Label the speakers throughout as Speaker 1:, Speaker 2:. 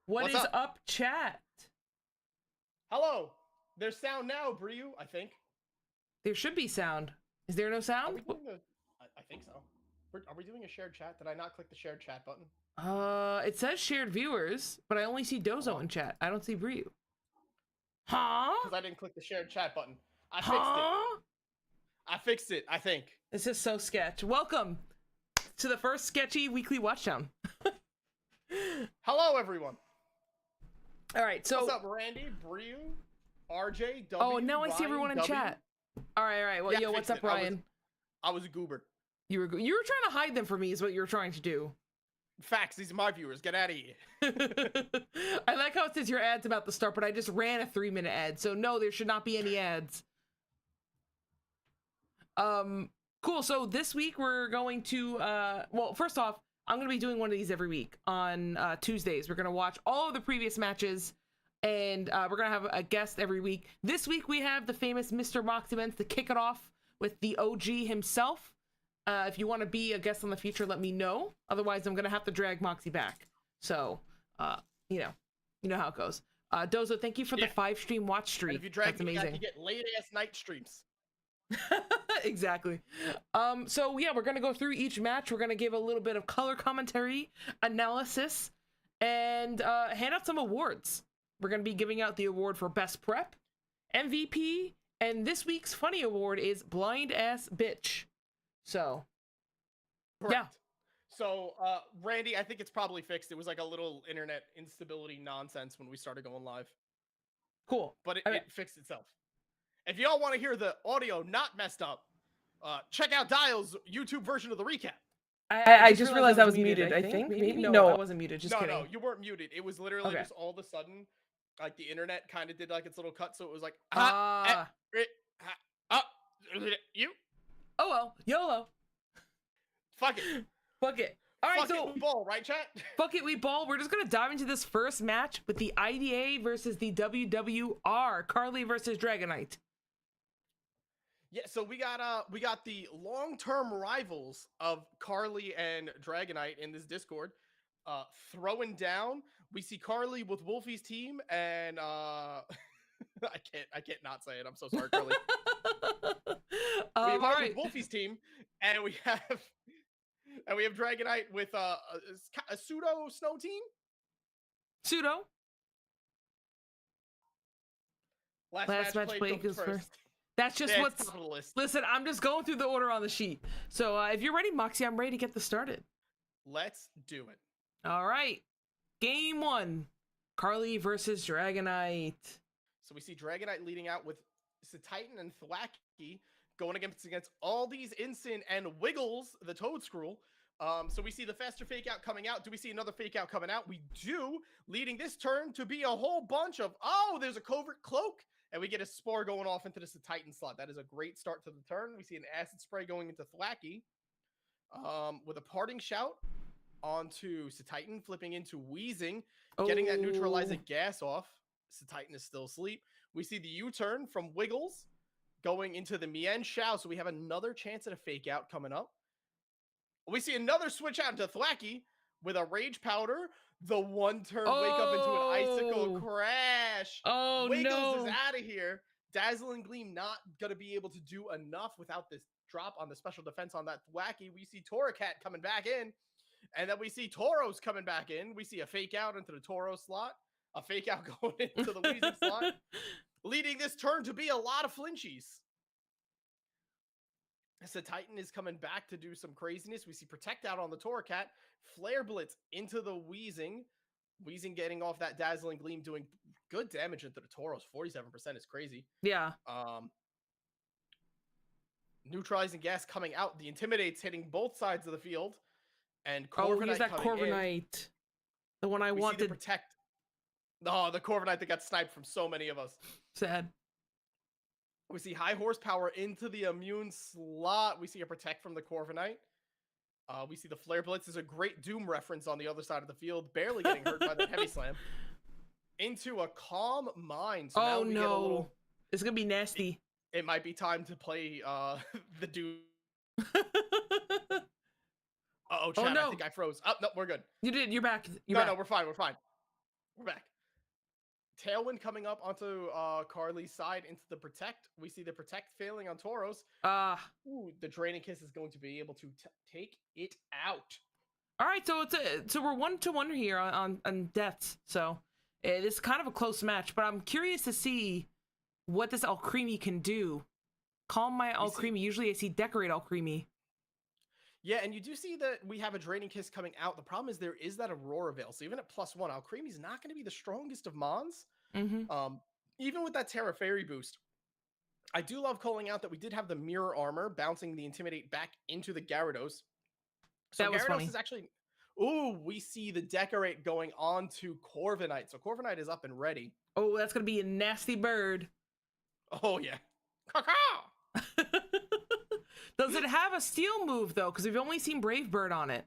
Speaker 1: What
Speaker 2: What's
Speaker 1: is
Speaker 2: up?
Speaker 1: up, chat?
Speaker 2: Hello. There's sound now, Briu, I think.
Speaker 1: There should be sound. Is there no
Speaker 2: Are
Speaker 1: sound?
Speaker 2: we doing the... I think so. Are we doing a shared chat? Did I not click the shared chat button?
Speaker 1: It says shared viewers, but I only see
Speaker 2: Hold
Speaker 1: Dozo
Speaker 2: on.
Speaker 1: in chat. I don't see Briu. Huh?
Speaker 2: Because I didn't click the shared chat button. I fixed it.
Speaker 1: Huh?
Speaker 2: I fixed it, I think.
Speaker 1: This is so sketch. Welcome to the first sketchy weekly Watchdown.
Speaker 2: Hello, everyone.
Speaker 1: All right, so...
Speaker 2: What's up, Randy, Briu, RJ, W,
Speaker 1: Oh, now I see
Speaker 2: Ryan,
Speaker 1: everyone in
Speaker 2: W?
Speaker 1: chat. All right. Well,
Speaker 2: Yeah,
Speaker 1: yo,
Speaker 2: I
Speaker 1: what's
Speaker 2: fixed
Speaker 1: up,
Speaker 2: it.
Speaker 1: Ryan?
Speaker 2: I was a goober.
Speaker 1: You were trying to hide them from me is what you were trying to do.
Speaker 2: Facts, these are my viewers. Get out of here.
Speaker 1: I like how it says your ad's about to start, but I just ran a 3-minute ad, so no, there should not be any ads. Cool. So this week we're going to, well, first off, I'm going to be doing one of these every week on Tuesdays. We're going to watch all of the previous matches, and we're going to have a guest every week. This week we have the famous Mr. Mox events to kick it off with the OG himself. If you want to be a guest on the future, let me know. Otherwise, I'm going to have to drag Moxie back. So, you know how it goes. Dozo, thank you for the 5-stream watch streak.
Speaker 2: And if you drag
Speaker 1: That's
Speaker 2: me
Speaker 1: amazing.
Speaker 2: back, you get late-ass night streams.
Speaker 1: Exactly. So yeah, we're gonna go through each match. We're gonna give a little bit of color commentary, analysis, and hand out some awards. We're gonna be giving out the award for best prep, MVP, and this week's funny award is blind ass bitch. So
Speaker 2: Correct.
Speaker 1: yeah.
Speaker 2: So, Randy, I think it's probably fixed. It was like a little internet instability nonsense when we started going live.
Speaker 1: Cool.
Speaker 2: But it fixed itself. If y'all want to hear the audio not messed up, check out Dial's YouTube version of the recap.
Speaker 1: I just realized I was muted, I think. Maybe? No, I wasn't muted. Just kidding.
Speaker 2: No, you weren't muted. It was literally just all of a sudden, like the internet kind of did like its little cut. So it was like, you?
Speaker 1: Oh well, YOLO.
Speaker 2: Fuck it.
Speaker 1: Fuck it. All right,
Speaker 2: Fuck
Speaker 1: so
Speaker 2: it, we ball, right, chat?
Speaker 1: Fuck it, we ball. We're just gonna dive into this first match with the IDA versus the WWR, Carly versus Dragonite.
Speaker 2: Yeah, so we got the long-term rivals of Carly and Dragonite in this Discord throwing down. We see Carly with Wolfie's team, and I can't not say it. I'm so sorry, Carly. We have Carly with Wolfie's team, and we have Dragonite with a pseudo snow team.
Speaker 1: Pseudo. Last match played goes first. That's just what's
Speaker 2: top of the list.
Speaker 1: Listen, I'm just going through the order on the sheet. So if you're ready, Moxie, I'm ready to get this started.
Speaker 2: Let's do it.
Speaker 1: All right. Game 1. Carly versus Dragonite.
Speaker 2: So we see Dragonite leading out with Titan and Thwacky going against all these Incin and Wiggles, the Toadscruel. So we see the faster fake out coming out. Do we see another fake out coming out? We do, leading this turn to be a whole bunch of, there's a covert cloak. And we get a Spore going off into the Titan slot. That is a great start to the turn. We see an Acid Spray going into Thwacky. With a parting shout onto Titan, flipping into Wheezing, getting that neutralizing gas off. Titan is still asleep. We see the U-turn from Wiggles going into the Mien Shao. So we have another chance at a fake out coming up. We see another switch out into Thwacky with a Rage Powder. The one-turn wake up into an Icicle crash. Wiggles is out of here. Dazzling Gleam not going to be able to do enough without this drop on the special defense on that Thwacky. We see Torracat coming back in. And then we see Tauros coming back in. We see a fake out into the Toro slot. A fake out going into the Weezing slot. Leading this turn to be a lot of flinchies. So Titan is coming back to do some craziness. We see Protect out on the Torracat. Flare Blitz into the Wheezing. Wheezing getting off that Dazzling Gleam, doing good damage into the Tauros. 47% is crazy.
Speaker 1: Yeah.
Speaker 2: Neutralizing gas coming out. The Intimidate's hitting both sides of the field. And Corviknight
Speaker 1: use that Corviknight. The one I wanted.
Speaker 2: See the Protect. Oh, the Corviknight that got sniped from so many of us.
Speaker 1: Sad.
Speaker 2: We see high horsepower into the immune slot. We see a Protect from the Corviknight. We see the Flare Blitz is a great Doom reference on the other side of the field. Barely getting hurt by the Heavy Slam. Into a Calm Mind. So now we get a little...
Speaker 1: It's going to be nasty.
Speaker 2: It might be time to play the Doom. Uh-oh, chat, I think I froze. Oh, no, we're good.
Speaker 1: You did. You're back.
Speaker 2: No, we're fine. We're fine. We're back. Tailwind coming up onto Carly's side into the Protect. We see the Protect failing on Tauros. Ooh, the Draining Kiss is going to be able to take it out.
Speaker 1: All right, so we're 1-1 here on deaths. So it is kind of a close match, but I'm curious to see what this Alcremie can do. Calm my Alcremie. Usually I see Decorate Alcremie.
Speaker 2: Yeah, and you do see that we have a Draining Kiss coming out. The problem is there is that Aurora Veil. So even at +1, Alcremie's not going to be the strongest of Mons. Even with that Terra Fairy boost. I do love calling out that we did have the Mirror Armor bouncing the Intimidate back into the Gyarados. So
Speaker 1: that was
Speaker 2: Gyarados
Speaker 1: funny.
Speaker 2: is actually... Ooh, we see the Decorate going on to Corviknight. So Corviknight is up and ready.
Speaker 1: Oh, that's going to be a nasty bird.
Speaker 2: Oh, yeah. Caw-caw!
Speaker 1: Does it have a steel move, though? Because we've only seen Brave Bird on it.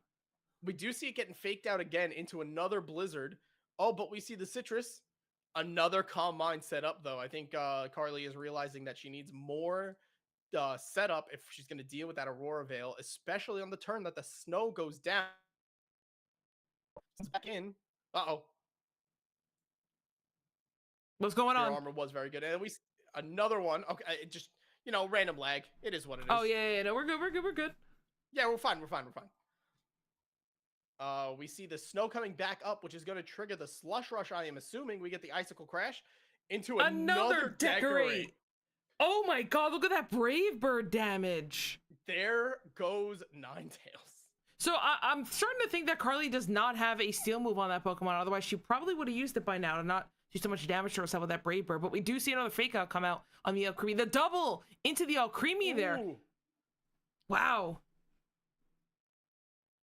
Speaker 2: We do see it getting faked out again into another Blizzard. Oh, but we see the Citrus. Another Calm Mind setup, though. I think Carly is realizing that she needs more setup if she's going to deal with that Aurora Veil, especially on the turn that the snow goes down. Back in. Uh-oh.
Speaker 1: What's going on?
Speaker 2: Your armor was very good. And we another one. Okay, it just, you know, random lag. It is what it is.
Speaker 1: Oh, yeah. No, we're good.
Speaker 2: Yeah, we're fine. We see the snow coming back up, which is going to trigger the Slush Rush, I am assuming. We get the Icicle Crash into another Decorate.
Speaker 1: Oh my god, look at that Brave Bird damage.
Speaker 2: There goes Ninetales.
Speaker 1: So I'm starting to think that Carly does not have a Steel move on that Pokemon. Otherwise, she probably would have used it by now to not do so much damage to herself with that Brave Bird. But we do see another Fake Out come out on the Alcremie. The double into the Alcremie there. Wow.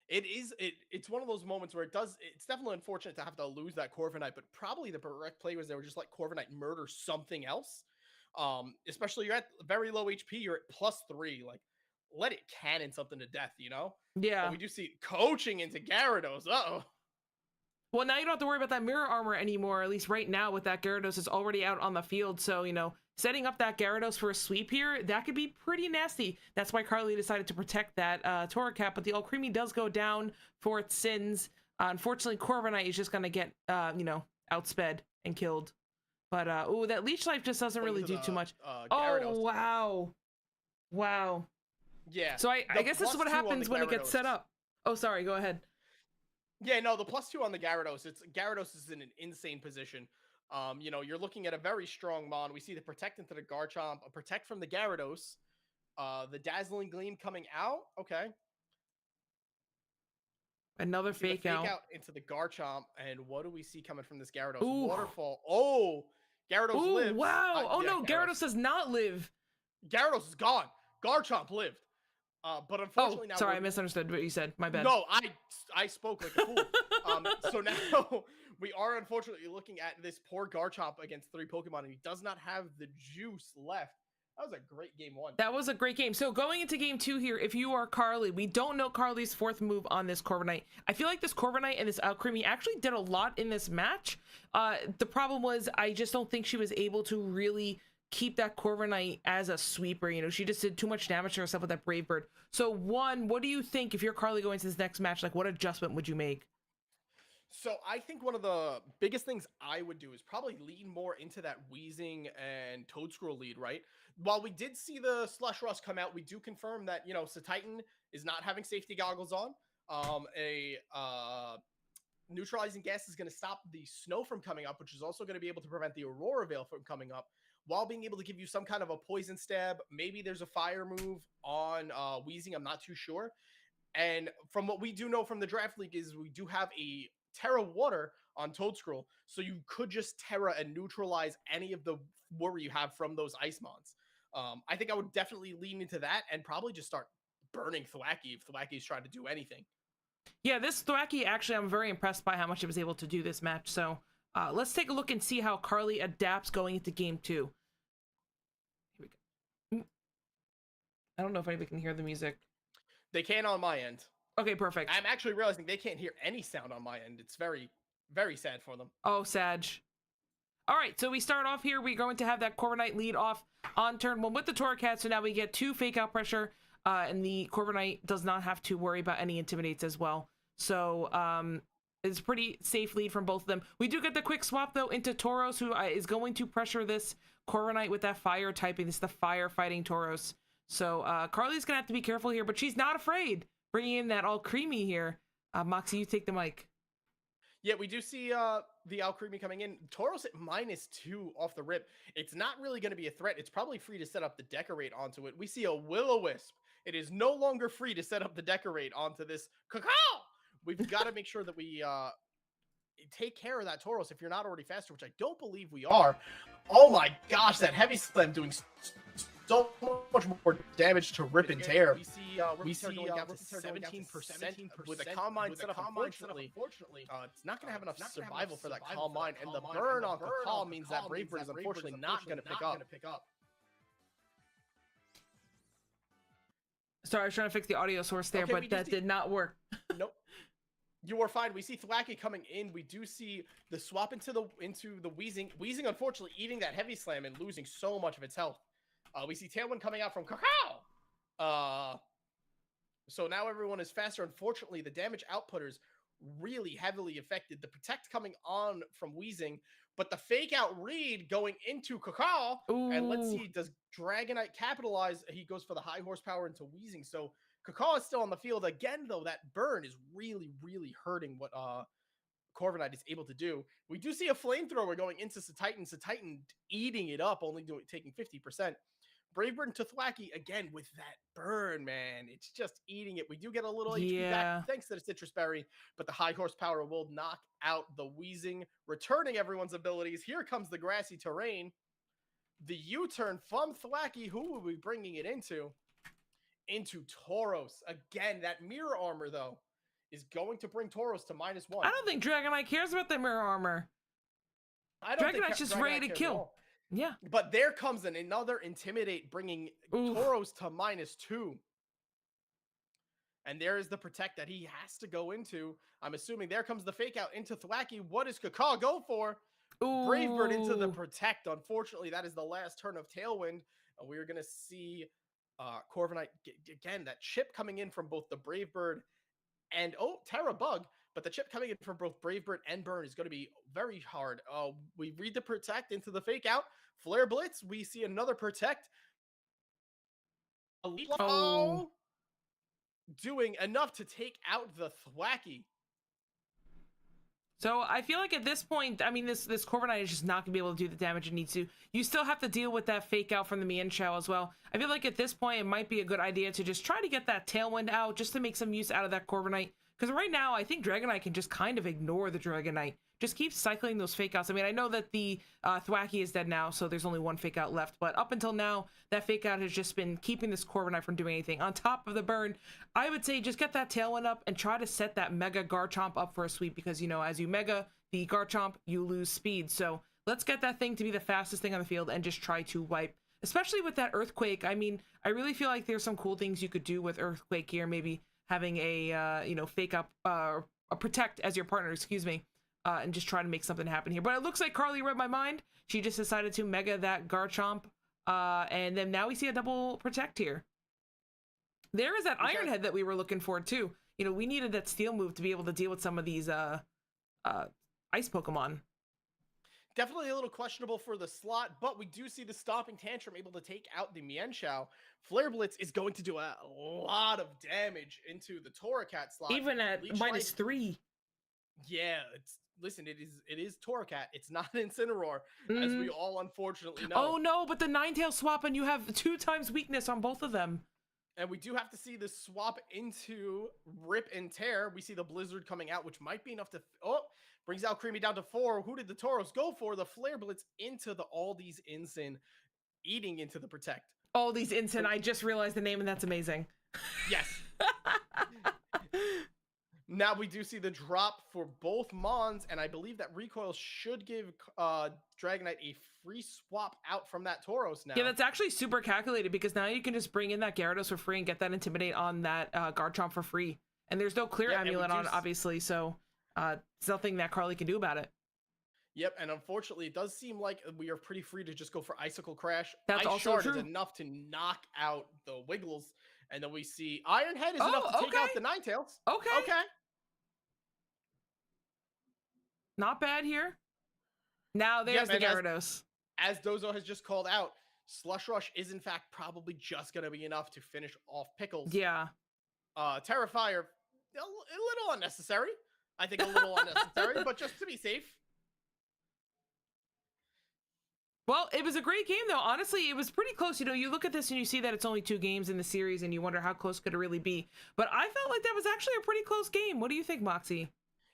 Speaker 2: It's one of those moments where it's definitely unfortunate to have to lose that Corviknight, but probably the correct play was they were just like Corviknight murder something else. Especially you're at very low HP, you're at +3, like let it cannon something to death, you know?
Speaker 1: Yeah.
Speaker 2: But we do see coaching into Gyarados. Uh-oh.
Speaker 1: Well, now you don't have to worry about that Mirror Armor anymore, at least right now with that Gyarados is already out on the field. So, you know, setting up that Gyarados for a sweep here, that could be pretty nasty. That's why Carly decided to protect that Torracat, but the Alcremie does go down for its sins. Unfortunately, Corviknight is just going to get, you know, outsped and killed. But, ooh, that Leech Life just doesn't really do too much. Oh, wow. Wow.
Speaker 2: Yeah.
Speaker 1: So I guess this is what happens when it gets set up. Oh, sorry, go ahead.
Speaker 2: Yeah, no, the +2 on the Gyarados, Gyarados is in an insane position. You know, you're looking at a very strong Mon. We see the Protect into the Garchomp, a Protect from the Gyarados, the Dazzling Gleam coming out. Okay.
Speaker 1: Another fake out
Speaker 2: into the Garchomp, and what do we see coming from this Gyarados?
Speaker 1: Ooh.
Speaker 2: Waterfall. Oh, Gyarados lives.
Speaker 1: Wow. Oh, yeah, no, Gyarados does not live.
Speaker 2: Gyarados is gone. Garchomp lived. But unfortunately now...
Speaker 1: Sorry, I misunderstood what you said. My bad.
Speaker 2: No, I spoke like a fool. So now we are unfortunately looking at this poor Garchomp against 3 Pokemon, and he does not have the juice left. That was a great game 1.
Speaker 1: That was a great game. So going into game 2 here, if you are Carly, we don't know Carly's 4th move on this Corviknight. I feel like this Corviknight and this Alcremie actually did a lot in this match. The problem was I just don't think she was able to really keep that Corviknight as a sweeper. You know, she just did too much damage to herself with that Brave Bird. So one, what do you think if you're Carly going into this next match? Like, what adjustment would you make?
Speaker 2: So I think one of the biggest things I would do is probably lean more into that Weezing and Toadscruel lead, right? While we did see the Slush Rush come out, we do confirm that, you know, Titan is not having safety goggles on. Neutralizing gas is going to stop the snow from coming up, which is also going to be able to prevent the Aurora Veil from coming up, while being able to give you some kind of a poison stab. Maybe there's a fire move on Weezing. I'm not too sure. And from what we do know from the Draft League is we do have a Terra Water on Toadscruel, so you could just Terra and neutralize any of the worry you have from those Ice Mons. I think I would definitely lean into that and probably just start burning Thwackey if Thwacky's trying to do anything.
Speaker 1: Yeah, this Thwackey, actually, I'm very impressed by how much it was able to do this match. So let's take a look and see how Carly adapts going into game 2. Here we go. I don't know if anybody can hear the music.
Speaker 2: They can on my end.
Speaker 1: Okay, perfect.
Speaker 2: I'm actually realizing they can't hear any sound on my end. It's very, very sad for them.
Speaker 1: Oh, Sag. All right, so we start off here. We're going to have that Corviknight lead off on turn 1 with the Torracat. So now we get 2 fake out pressure, and the Corviknight does not have to worry about any intimidates as well. So It's a pretty safe lead from both of them. We do get the quick swap, though, into Tauros, who is going to pressure this Corviknight with that fire typing. This is the fire fighting Tauros. So Carly's going to have to be careful here, but she's not afraid. Bringing in that all creamy here. Moxie, you take the mic.
Speaker 2: Yeah, we do see the Alcremie coming in. Tauros at -2 off the rip. It's not really going to be a threat. It's probably free to set up the Decorate onto it. We see a Will-O-Wisp. It is no longer free to set up the Decorate onto this Cacao. We've got to make sure that we take care of that Tauros if you're not already faster, which I don't believe we are. Oh my gosh, that Heavy Slam doing so much more damage to Rip and Tear. We see going down to 17% with a Calm Mind set up. Unfortunately, it's not going to have enough survival for that Calm Mind, and the burn on Cacao means that Brave Bird is unfortunately not going to pick up.
Speaker 1: Sorry, I was trying to fix the audio source there, but that did not work.
Speaker 2: Nope. You are fine. We see Thwackey coming in. We do see the swap into the Weezing. Weezing, unfortunately, eating that Heavy Slam and losing so much of its health. We see Tailwind coming out from Cacao. So now everyone is faster. Unfortunately, the damage outputters really heavily affected. The Protect coming on from Weezing, but the fake out read going into Cacao.
Speaker 1: Ooh.
Speaker 2: And let's see, does Dragonite capitalize? He goes for the high horsepower into Weezing. So Cacao is still on the field. Again, though, that burn is really, really hurting what Corviknight is able to do. We do see a Flamethrower going into Satitan. Satitan eating it up, only taking 50%. Brave Bird to Thwackey, again, with that burn, man. It's just eating it. We do get a little HP back thanks to the Citrus Berry, but the high horsepower will knock out the Weezing, returning everyone's abilities. Here comes the Grassy Terrain. The U-turn from Thwackey. Who will be bringing it into? Into Tauros. Again, that Mirror Armor, though, is going to bring Tauros to -1.
Speaker 1: I don't think Dragonite cares about the Mirror Armor. Dragonite's just ready to kill. Yeah.
Speaker 2: But there comes another Intimidate, bringing Tauros to -2. And there is the Protect that he has to go into. I'm assuming there comes the Fake Out into Thwackey. What does Cacao go for? Brave Bird into the Protect. Unfortunately, that is the last turn of Tailwind. And we're going to see Corviknight, again, that chip coming in from both the Brave Bird and, Terra Bug. But the chip coming in from both Brave Bird and Burn is going to be very hard. We read the Protect into the Fake Out. Flare Blitz, we see another Protect. Doing enough to take out the Thwackey.
Speaker 1: So I feel like at this point, I mean, this Corviknight is just not going to be able to do the damage it needs to. You still have to deal with that Fake Out from the Mienshao as well. I feel like at this point, it might be a good idea to just try to get that Tailwind out just to make some use out of that Corviknight. Because right now, I think Dragonite can just kind of ignore the Dragonite. Just keep cycling those Fake Outs. I mean, I know that the Thwackey is dead now, so there's only one Fake Out left. But up until now, that Fake Out has just been keeping this Corviknight from doing anything. On top of the burn, I would say just get that Tailwind up and try to set that Mega Garchomp up for a sweep. Because, you know, as you Mega the Garchomp, you lose speed. So let's get that thing to be the fastest thing on the field and just try to wipe. Especially with that Earthquake. I mean, I really feel like there's some cool things you could do with Earthquake here. Maybe having a, Fake Up, a Protect as your partner, excuse me. And just try to make something happen here. But it looks like Carly read my mind. She just decided to Mega that Garchomp. And then now we see a double Protect here. There is that Iron Head that we were looking for too. You know, we needed that Steel move to be able to deal with some of these Ice Pokemon.
Speaker 2: Definitely a little questionable for the slot, but we do see the Stomping Tantrum able to take out the Mienshao. Flare Blitz is going to do a lot of damage into the Torracat slot.
Speaker 1: Even at -3.
Speaker 2: Yeah, it is Torracat. It's not Incineroar, as we all unfortunately know.
Speaker 1: Oh no, but the Ninetales swap and you have 2 times weakness on both of them.
Speaker 2: And we do have to see the swap into Rip and Tear. We see the Blizzard coming out, which might be enough to... brings out Creamy down to 4. Who did the Tauros go for? The Flare Blitz into the All These Incin, eating into the Protect.
Speaker 1: All These Incin, I just realized the name and that's amazing.
Speaker 2: Yes. Now we do see the drop for both Mons, and I believe that Recoil should give Dragonite a free swap out from that Tauros now.
Speaker 1: Yeah, that's actually super calculated because now you can just bring in that Gyarados for free and get that Intimidate on that Garchomp for free. And there's no Clear Amulet on, obviously, so it's nothing that Carly can do about it.
Speaker 2: Yep, and unfortunately, it does seem like we are pretty free to just go for Icicle Crash.
Speaker 1: That's
Speaker 2: Ice
Speaker 1: also
Speaker 2: Shard
Speaker 1: true.
Speaker 2: is enough to knock out the Wiggles, and then we see Iron Head is enough to take out the Ninetales.
Speaker 1: Okay. Not bad here. Now there's the Gyarados.
Speaker 2: As Dozo has just called out, Slush Rush is in fact probably just going to be enough to finish off Pickles.
Speaker 1: Yeah.
Speaker 2: Terrifier, a little unnecessary. I think a little unnecessary, but just to be safe.
Speaker 1: Well, it was a great game, though. Honestly, it was pretty close. You know, you look at this and you see that it's only 2 games in the series, and you wonder how close could it really be. But I felt like that was actually a pretty close game. What do you think, Moxie?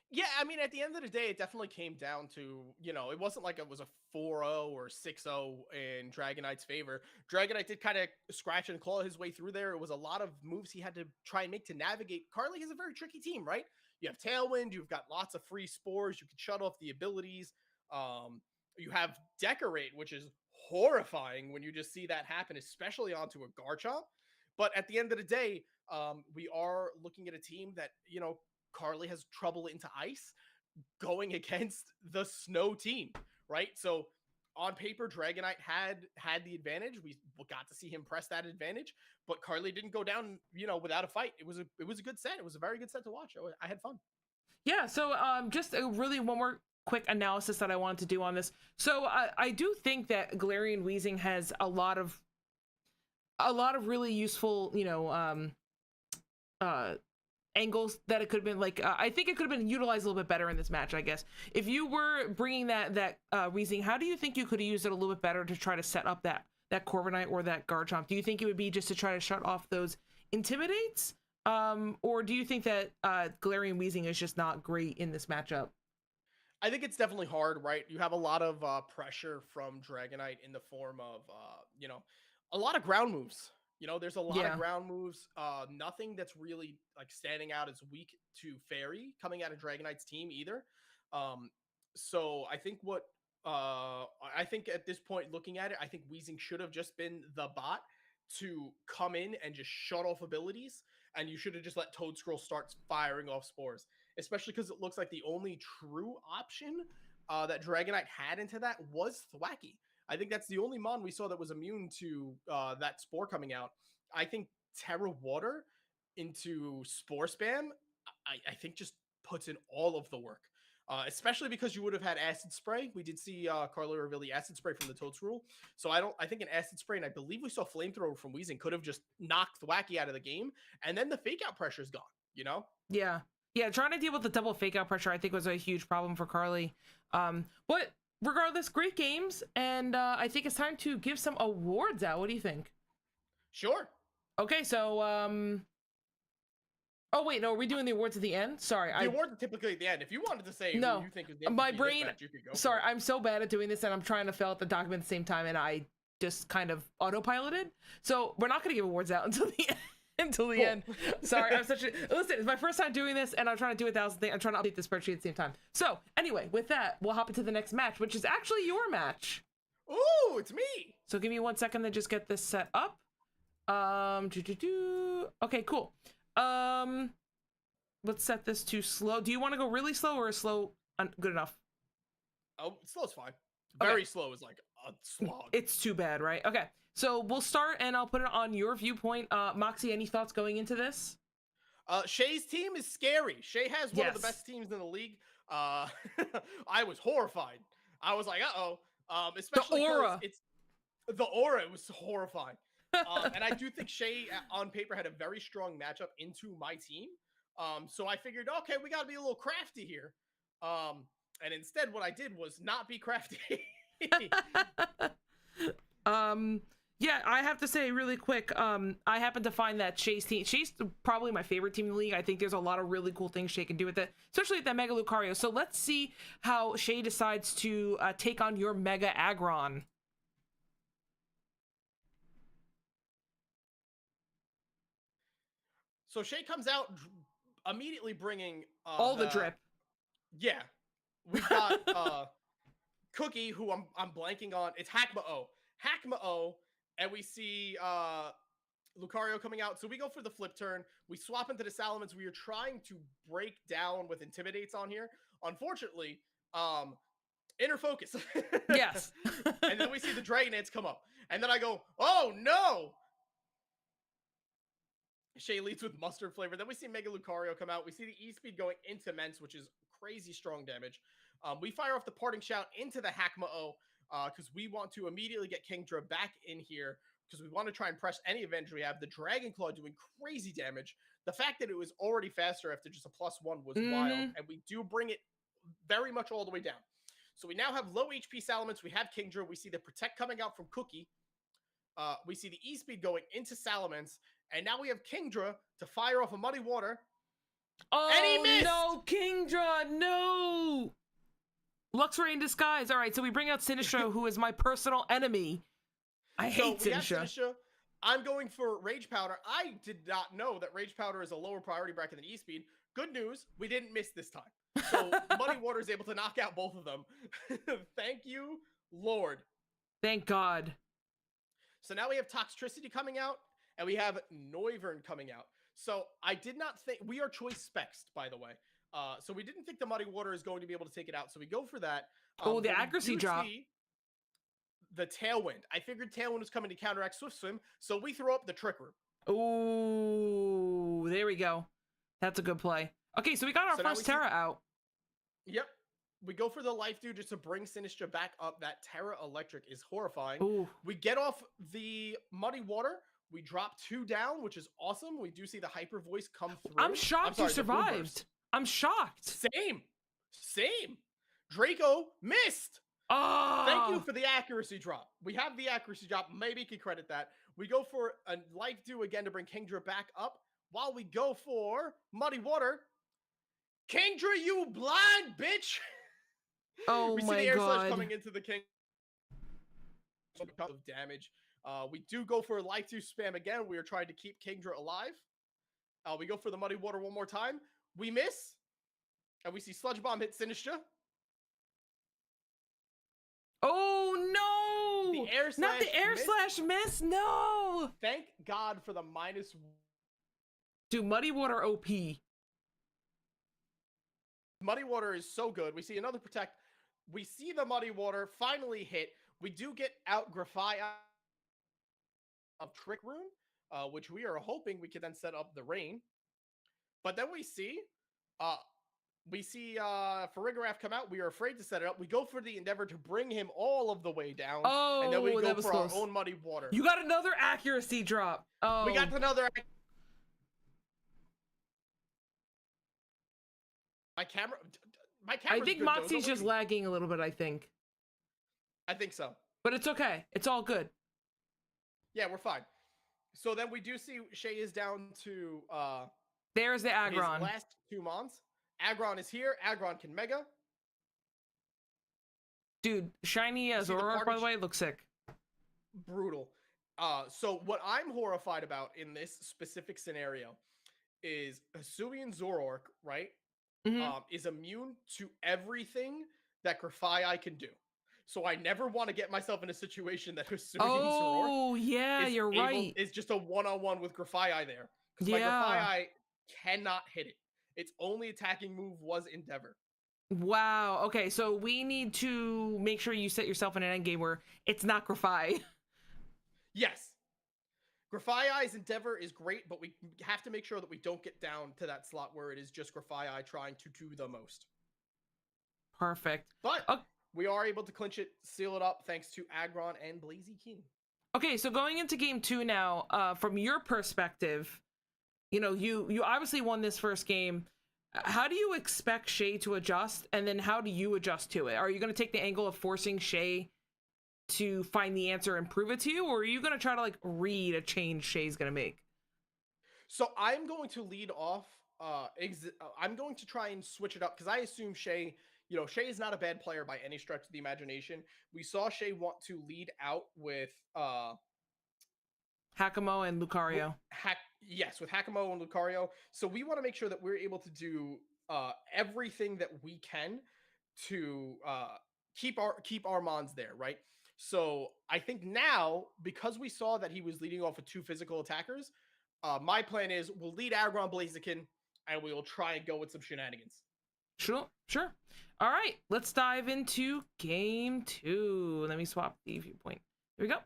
Speaker 2: Yeah, I mean, at the end of the day, it definitely came down to, you know, it wasn't like it was a 4-0 or 6-0 in Dragonite's favor. Dragonite did kind of scratch and claw his way through there. It was a lot of moves he had to try and make to navigate. Carly is a very tricky team, right? You have Tailwind, you've got lots of free spores, you can shut off the abilities. You have Decorate, which is horrifying when you just see that happen, especially onto a Garchomp. But at the end of the day, we are looking at a team that, you know, Carly has trouble into ice going against the snow team, right? So on paper, Dragonite had the advantage. We got to see him press that advantage, but Carly didn't go down, you know, without a fight. It was a good set. It was a very good set to watch. I had fun.
Speaker 1: Yeah. So just really one more quick analysis that I wanted to do on this. So I do think that Galarian Weezing has a lot of really useful, you know, angles that it could have been like. I think it could have been utilized a little bit better in this match. I guess if you were bringing that Weezing, how do you think you could have used it a little bit better to try to set up that Corviknight or that Garchomp? Do you think it would be just to try to shut off those Intimidates, or do you think that Galarian Weezing is just not great in this matchup?
Speaker 2: I think it's definitely hard, right? You have a lot of pressure from Dragonite in the form of, you know, a lot of ground moves. You know, there's a lot of ground moves. Nothing that's really like standing out as weak to Fairy coming out of Dragonite's team either. So I think I think at this point, looking at it, I think Weezing should have just been the bot to come in and just shut off abilities, and you should have just let Toedscruel start firing off spores, especially because it looks like the only true option that Dragonite had into that was Thwackey. I think that's the only mon we saw that was immune to that spore coming out. I think Terra Water into Spore Spam, I think just puts in all of the work. Especially because you would have had Acid Spray. We did see Carly reveal the Acid Spray from the Toedscruel. So I think an Acid Spray, and I believe we saw Flamethrower from Weezing, could have just knocked Thwackey out of the game, and then the fake out pressure is gone, you know?
Speaker 1: Yeah. Yeah, trying to deal with the double fake out pressure, I think, was a huge problem for Carly. But regardless, great games, and I think it's time to give some awards out. What do you think?
Speaker 2: Sure.
Speaker 1: Okay, so oh wait, no, are we doing the awards at the end? Sorry,
Speaker 2: the awards are typically at the end. If you wanted to say who you think is the MVP
Speaker 1: my brain.
Speaker 2: match, you could go.
Speaker 1: Sorry, I'm so bad at doing this, and I'm trying to fill out the document at the same time, and I just kind of autopiloted. So we're not going to give awards out until the end. Until the end. Sorry, I'm such a listen. It's my first time doing this, and I'm trying to do 1,000 things. I'm trying to update the spreadsheet at the same time. So anyway, with that, we'll hop into the next match, which is actually your match.
Speaker 2: Ooh, it's me.
Speaker 1: So give me 1 second to just get this set up. Okay, cool. Let's set this to slow. Do you want to go really slow or slow good enough?
Speaker 2: Oh, slow's fine. Very slow is like a slog.
Speaker 1: It's too bad, right? Okay. So we'll start, and I'll put it on your viewpoint. Moxie, any thoughts going into this?
Speaker 2: Shay's team is scary. Shay has one of the best teams in the league. I was horrified. I was like, uh-oh. Especially
Speaker 1: the aura.
Speaker 2: The aura was horrifying. And I do think Shay, on paper, had a very strong matchup into my team. So I figured, okay, we got to be a little crafty here. And instead, what I did was not be crafty.
Speaker 1: Yeah, I have to say really quick, I happen to find that Shay's team, Shay's probably my favorite team in the league. I think there's a lot of really cool things Shay can do with it, especially with that Mega Lucario. So let's see how Shay decides to take on your Mega Aggron.
Speaker 2: So Shay comes out immediately bringing
Speaker 1: all the drip.
Speaker 2: Yeah. We've got Cookie, who I'm blanking on. It's Hackma-O, and we see Lucario coming out. So we go for the flip turn. We swap into the Salamence. We are trying to break down with Intimidates on here. Unfortunately, inner focus.
Speaker 1: Yes.
Speaker 2: And then we see the Dragonets come up. And then I go, oh no! Shay leads with mustard flavor. Then we see Mega Lucario come out. We see the E-Speed going into Mence, which is crazy strong damage. We fire off the parting shout into the Hackma-O because we want to immediately get Kingdra back in here because we want to try and press any advantage we have. The Dragon Claw doing crazy damage. The fact that it was already faster after just a +1 was wild, and we do bring it very much all the way down. So we now have low HP Salamence. We have Kingdra. We see the Protect coming out from Cookie. We see the E-Speed going into Salamence. And now we have Kingdra to fire off a Muddy Water.
Speaker 1: Oh,
Speaker 2: and he missed!
Speaker 1: No, Kingdra, no! Luxray in disguise. All right, so we bring out Sinistra, who is my personal enemy. I hate Sinistra.
Speaker 2: I'm going for Rage Powder. I did not know that Rage Powder is a lower priority bracket than E-Speed. Good news, we didn't miss this time. So Muddy Water is able to knock out both of them. Thank you, Lord.
Speaker 1: Thank God.
Speaker 2: So now we have Toxtricity coming out, and we have Noivern coming out. So I did not think... We are choice specs, by the way. So we didn't think the Muddy Water is going to be able to take it out. So we go for that.
Speaker 1: Oh, the accuracy drop.
Speaker 2: The Tailwind. I figured Tailwind was coming to counteract Swift Swim, so we throw up the Trick Room.
Speaker 1: Ooh, there we go. That's a good play. Okay, so we got our first Terra out.
Speaker 2: Yep. We go for the Life Dew just to bring Sinistra back up. That Terra Electric is horrifying.
Speaker 1: Ooh.
Speaker 2: We get off the Muddy Water. We drop 2 down, which is awesome. We do see the Hyper Voice come through.
Speaker 1: I'm shocked you survived. I'm shocked.
Speaker 2: Same. Draco missed.
Speaker 1: Oh.
Speaker 2: Thank you for the accuracy drop. We have the accuracy drop. Maybe you can credit that. We go for a Life Dew again to bring Kingdra back up. While we go for Muddy Water. Kingdra, you blind bitch!
Speaker 1: Oh
Speaker 2: we see the air slash coming into the King. Of damage. We do go for a Life Dew spam again. We are trying to keep Kingdra alive. We go for the Muddy Water one more time. We miss. And we see Sludge Bomb hit Sinistra.
Speaker 1: Oh no!
Speaker 2: The air slash
Speaker 1: Not the air slash miss. No.
Speaker 2: Thank God for the minus.
Speaker 1: Dude, Muddy Water OP.
Speaker 2: Muddy Water is so good. We see another Protect. We see the Muddy Water finally hit. We do get out Grafai of Trick Room, which we are hoping we can then set up the Rain. But then we see Farigiraf come out. We are afraid to set it up. We go for the Endeavor to bring him all of the way down.
Speaker 1: Oh,
Speaker 2: and then we go for
Speaker 1: close.
Speaker 2: our own Muddy Water.
Speaker 1: You got another accuracy drop. Oh.
Speaker 2: We got another. My camera.
Speaker 1: I think Moxie's just lagging a little bit. I think
Speaker 2: so.
Speaker 1: But it's okay. It's all good.
Speaker 2: Yeah, we're fine. So then we do see Shay is down to
Speaker 1: there's the Aggron.
Speaker 2: His last 2 mons. Aggron is here. Aggron can Mega.
Speaker 1: Dude, shiny Zoroark, by the way, looks sick.
Speaker 2: Brutal. So what I'm horrified about in this specific scenario is Hisuian Zoroark, right? Is immune to everything that Grafai can do. So I never want to get myself in a situation that Hisuian Zoroark
Speaker 1: you're right.
Speaker 2: is just a one-on-one with Grafai there. Because my Grafai cannot hit it. Its only attacking move was Endeavor.
Speaker 1: Wow. Okay, so we need to make sure you set yourself in an endgame where it's not Grafai.
Speaker 2: Yes. Grafai's Endeavor is great, but we have to make sure that we don't get down to that slot where it is just Grafai trying to do the most.
Speaker 1: Perfect.
Speaker 2: But we are able to clinch it, seal it up, thanks to Aggron and Blazy King.
Speaker 1: Okay, so going into game 2 now, from your perspective, you know, you obviously won this first game. How do you expect Shay to adjust, and then how do you adjust to it? Are you going to take the angle of forcing Shay to find the answer and prove it to you, or are you going to try to like read a change Shay's going to make?
Speaker 2: So I'm going to lead off. I'm going to try and switch it up because I assume Shay, Shay is not a bad player by any stretch of the imagination. We saw Shay want to lead out with
Speaker 1: Hakamo and Lucario.
Speaker 2: Yes, with Hakamo and Lucario. So we want to make sure that we're able to do everything that we can to keep our mons there, right? So I think now, because we saw that he was leading off with 2 physical attackers, my plan is we'll lead Aggron Blaziken, and we will try and go with some shenanigans.
Speaker 1: Sure. All right, let's dive into game 2. Let me swap the viewpoint. Here we go.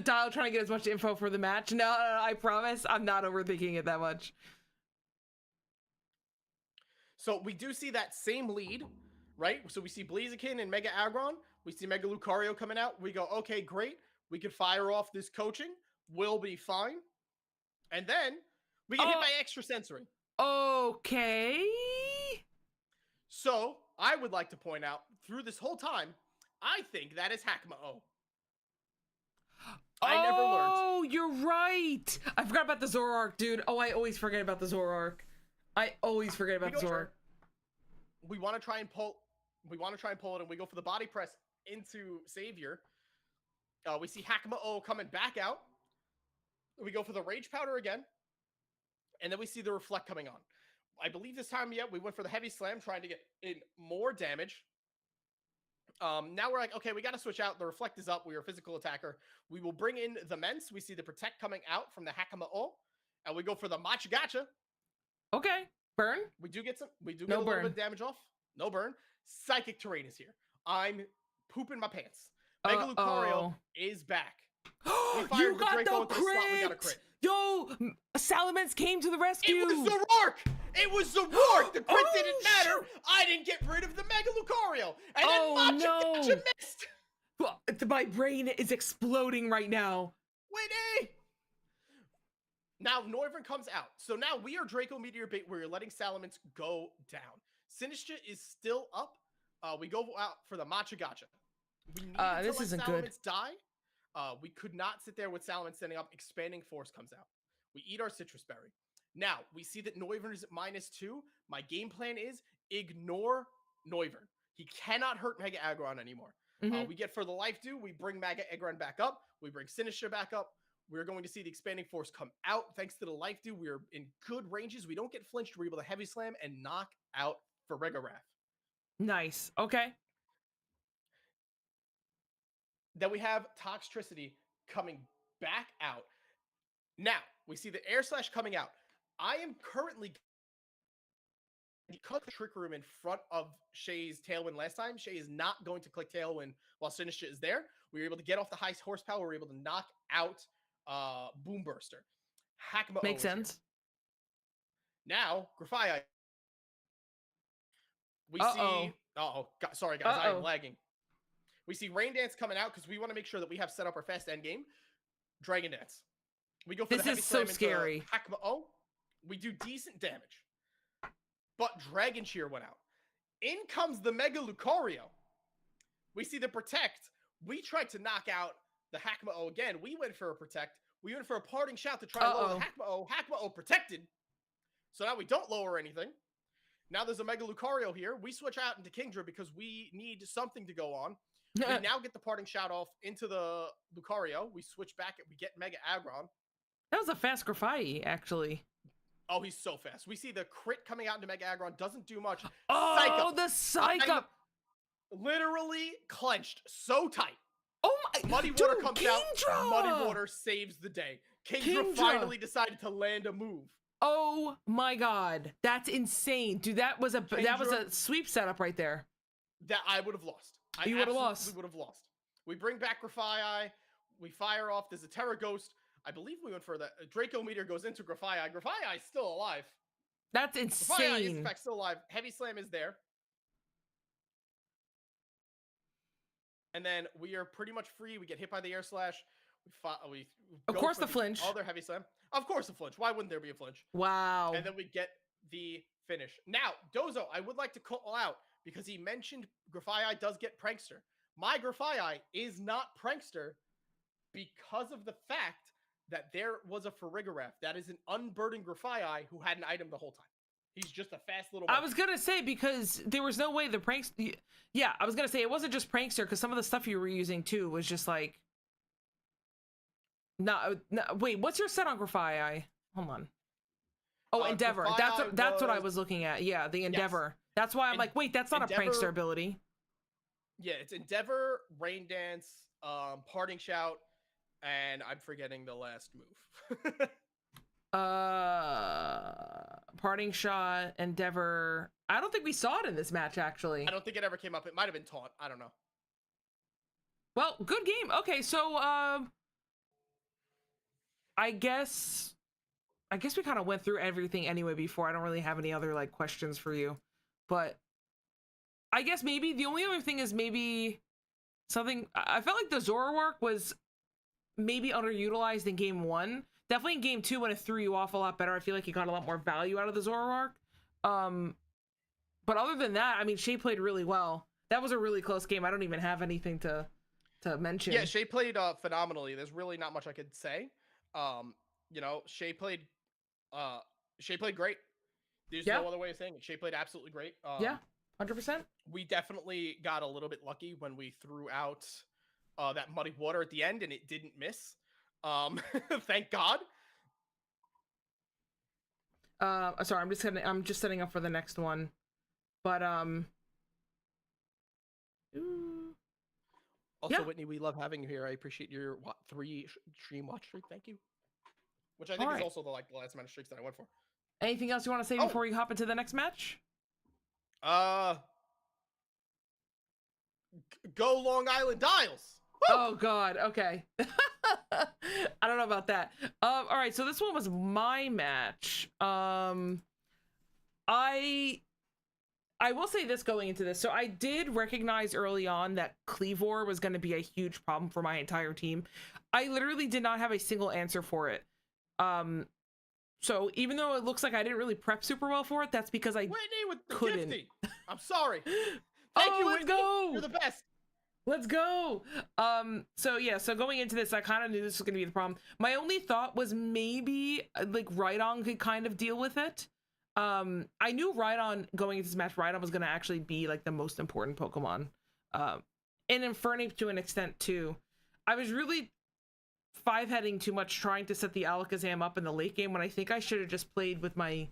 Speaker 1: Dial trying to get as much info for the match. No, I promise I'm not overthinking it that much.
Speaker 2: So we do see that same lead, right? So we see Blaziken and Mega Aggron. We see Mega Lucario coming out. We go, okay, great. We can fire off this coaching. We'll be fine. And then we get hit by Extra Sensory.
Speaker 1: Okay.
Speaker 2: So I would like to point out, through this whole time, I think that is Hackma-O. I never learned.
Speaker 1: Oh, you're right. I forgot about the Zoroark, dude. Oh, I always forget about the Zoroark. I always forget about the Zoroark.
Speaker 2: We want to try and pull. We want to try and pull it, and we go for the body press into Savior. We see Hackma-O coming back out. We go for the Rage Powder again, and then we see the Reflect coming on. I believe this time, we went for the Heavy Slam, trying to get in more damage. Now we're like, okay, we got to switch out. The Reflect is up. We are a physical attacker. We will bring in the Mence. We see the Protect coming out from the Hackma-O, and we go for the Machigacha.
Speaker 1: Okay, burn.
Speaker 2: We do get some. We do get a little bit of damage off. No burn. Psychic Terrain is here. I'm pooping my pants. Mega Lucario is back.
Speaker 1: You got the crit! Yo, Salamence came to the rescue.
Speaker 2: It was Zoroark! It was Zoroark! The crit didn't matter. I didn't get rid of the Mega Lucario. And then Machigacha missed.
Speaker 1: My brain is exploding right now.
Speaker 2: Winnie! Now Noivern comes out. So now we are Draco Meteor Bait where you're letting Salamence go down. Sinistra is still up. We go out for the Machigacha. We need to let Salamence die. We could not sit there with Salamence standing up. Expanding Force comes out. We eat our Citrus Berry. Now, we see that Noivern is at -2. My game plan is ignore Noivern. He cannot hurt Mega Aggron anymore. We get for the Life Dew. We bring Mega Aggron back up. We bring Sinistra back up. We're going to see the Expanding Force come out. Thanks to the Life Dew, we're in good ranges. We don't get flinched. We're able to Heavy Slam and knock out Farigiraf.
Speaker 1: Nice. Okay.
Speaker 2: Then we have Toxtricity coming back out. Now, we see the Air Slash coming out. I am currently... Because the Trick Room in front of Shay's Tailwind last time, Shay is not going to click Tailwind while Sinistra is there. We were able to get off the high horsepower. We were able to knock out Boom Burster. Hackma-O
Speaker 1: makes sense.
Speaker 2: Now, Grafaiai. We see... sorry, guys. I am lagging. We see Rain Dance coming out because we want to make sure that we have set up our fast end game. Dragon Dance. We go for the Heavy Slam into Hackma-O. We do decent damage. But Dragon Cheer went out. In comes the Mega Lucario. We see the Protect. We tried to knock out the Hackma-O again. We went for a Protect. We went for a Parting Shout to try to lower the Hackma-O. Hackma-O protected. So now we don't lower anything. Now there's a Mega Lucario here. We switch out into Kingdra because we need something to go on. We now get the Parting Shout off into the Lucario. We switch back. We get Mega Aggron.
Speaker 1: That was a fast Grafaiai, actually.
Speaker 2: Oh, he's so fast. We see the crit coming out into Mega Aggron. Doesn't do much.
Speaker 1: Oh, the Psych Up.
Speaker 2: Literally clenched so tight.
Speaker 1: Oh my.
Speaker 2: Muddy Water comes out. Muddy Water saves the day. Kingdra finally decided to land a move.
Speaker 1: Oh my god. That's insane. Dude, that was a sweep setup right there.
Speaker 2: That I would have lost.
Speaker 1: You would have lost.
Speaker 2: We would have lost. We bring back Grafaiai. We fire off. There's a Terra Ghost. I believe we went for that. Draco Meteor goes into Grafaiai. Grafaiai is still alive.
Speaker 1: That's insane.
Speaker 2: Grafaiai is in fact still alive. Heavy Slam is there. And then we are pretty much free. We get hit by the Air Slash.
Speaker 1: Of course the flinch.
Speaker 2: Other Heavy Slam. Of course a flinch. Why wouldn't there be a flinch?
Speaker 1: Wow.
Speaker 2: And then we get the finish. Now, Dozo, I would like to call out because he mentioned Grafaiai does get Prankster. My Grafaiai is not Prankster because of the fact that there was a Farigiraf. That is an unburdened Grafaiai who had an item the whole time. He's just a fast little...
Speaker 1: I was going to say, because there was no way the Prankster... Yeah, I was going to say, it wasn't just Prankster, because some of the stuff you were using, too, was just like... No, wait, what's your set on Grafaiai? Hold on. Oh, Endeavor. That's what I was looking at. Yeah, the Endeavor. Yes. That's why I'm like, wait, that's not Endeavor, a Prankster ability.
Speaker 2: Yeah, it's Endeavor, Rain Dance, Parting Shout, and I'm forgetting the last move.
Speaker 1: Parting Shot, Endeavor. I don't think we saw it in this match, actually.
Speaker 2: I don't think it ever came up. It might have been Taunt. I don't know.
Speaker 1: Well, good game. Okay, so I guess we kind of went through everything anyway before. I don't really have any other like questions for you. But I guess maybe the only other thing is maybe something. I felt like the Zoroark was maybe underutilized in game 1. Definitely in game 2 when it threw you off a lot better. I feel like you got a lot more value out of the Zoroark. But other than that, I mean, Shay played really well. That was a really close game. I don't even have anything to mention.
Speaker 2: Yeah, Shay played phenomenally. There's really not much I could say. You know, Shay played great. There's no other way of saying it. Shay played absolutely great.
Speaker 1: Yeah, 100%.
Speaker 2: We definitely got a little bit lucky when we threw out that muddy water at the end and it didn't miss. Thank God.
Speaker 1: Sorry, I'm just setting up for the next one. But
Speaker 2: also, Whitney, we love having you here. I appreciate your 3 stream watch streak. Thank you. Which I think is also the last amount of streaks that I went for.
Speaker 1: Anything else you want to say before we hop into the next match?
Speaker 2: Go Long Island Dials. Woo!
Speaker 1: Oh God. Okay. I don't know about that. All right. So this one was my match. I will say this going into this. So I did recognize early on that Cleavor was going to be a huge problem for my entire team. I literally did not have a single answer for it. So even though it looks like I didn't really prep super well for it, that's because I
Speaker 2: Whitney with the
Speaker 1: couldn't.
Speaker 2: Gifty. I'm sorry. Thank you,
Speaker 1: let's
Speaker 2: Whitney.
Speaker 1: go.
Speaker 2: You're the best.
Speaker 1: Let's go. So going into this, I kind of knew this was going to be the problem. My only thought was maybe like Rhydon could kind of deal with it. I knew Rhydon going into this match, Rhydon was going to actually be like the most important Pokemon. And Infernape to an extent too. I was really 5-heading too much trying to set the Alakazam up in the late game when I think I should have just played with my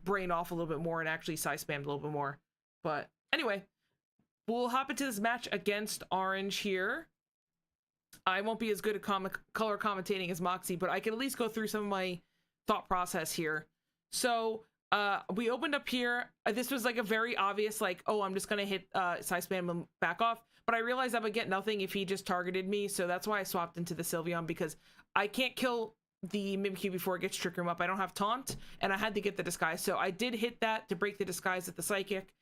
Speaker 1: brain off a little bit more and actually side-spammed a little bit more. But anyway, we'll hop into this match against Orange here. I won't be as good at color commentating as Moxie, but I can at least go through some of my thought process here. So we opened up here. This was like a very obvious, like, oh, I'm just going to hit side spam and back off. But I realized I would get nothing if he just targeted me. So that's why I swapped into the Sylveon, because I can't kill the Mimikyu before it gets Trick Room up. I don't have Taunt, and I had to get the Disguise. So I did hit that to break the Disguise at the Psychic,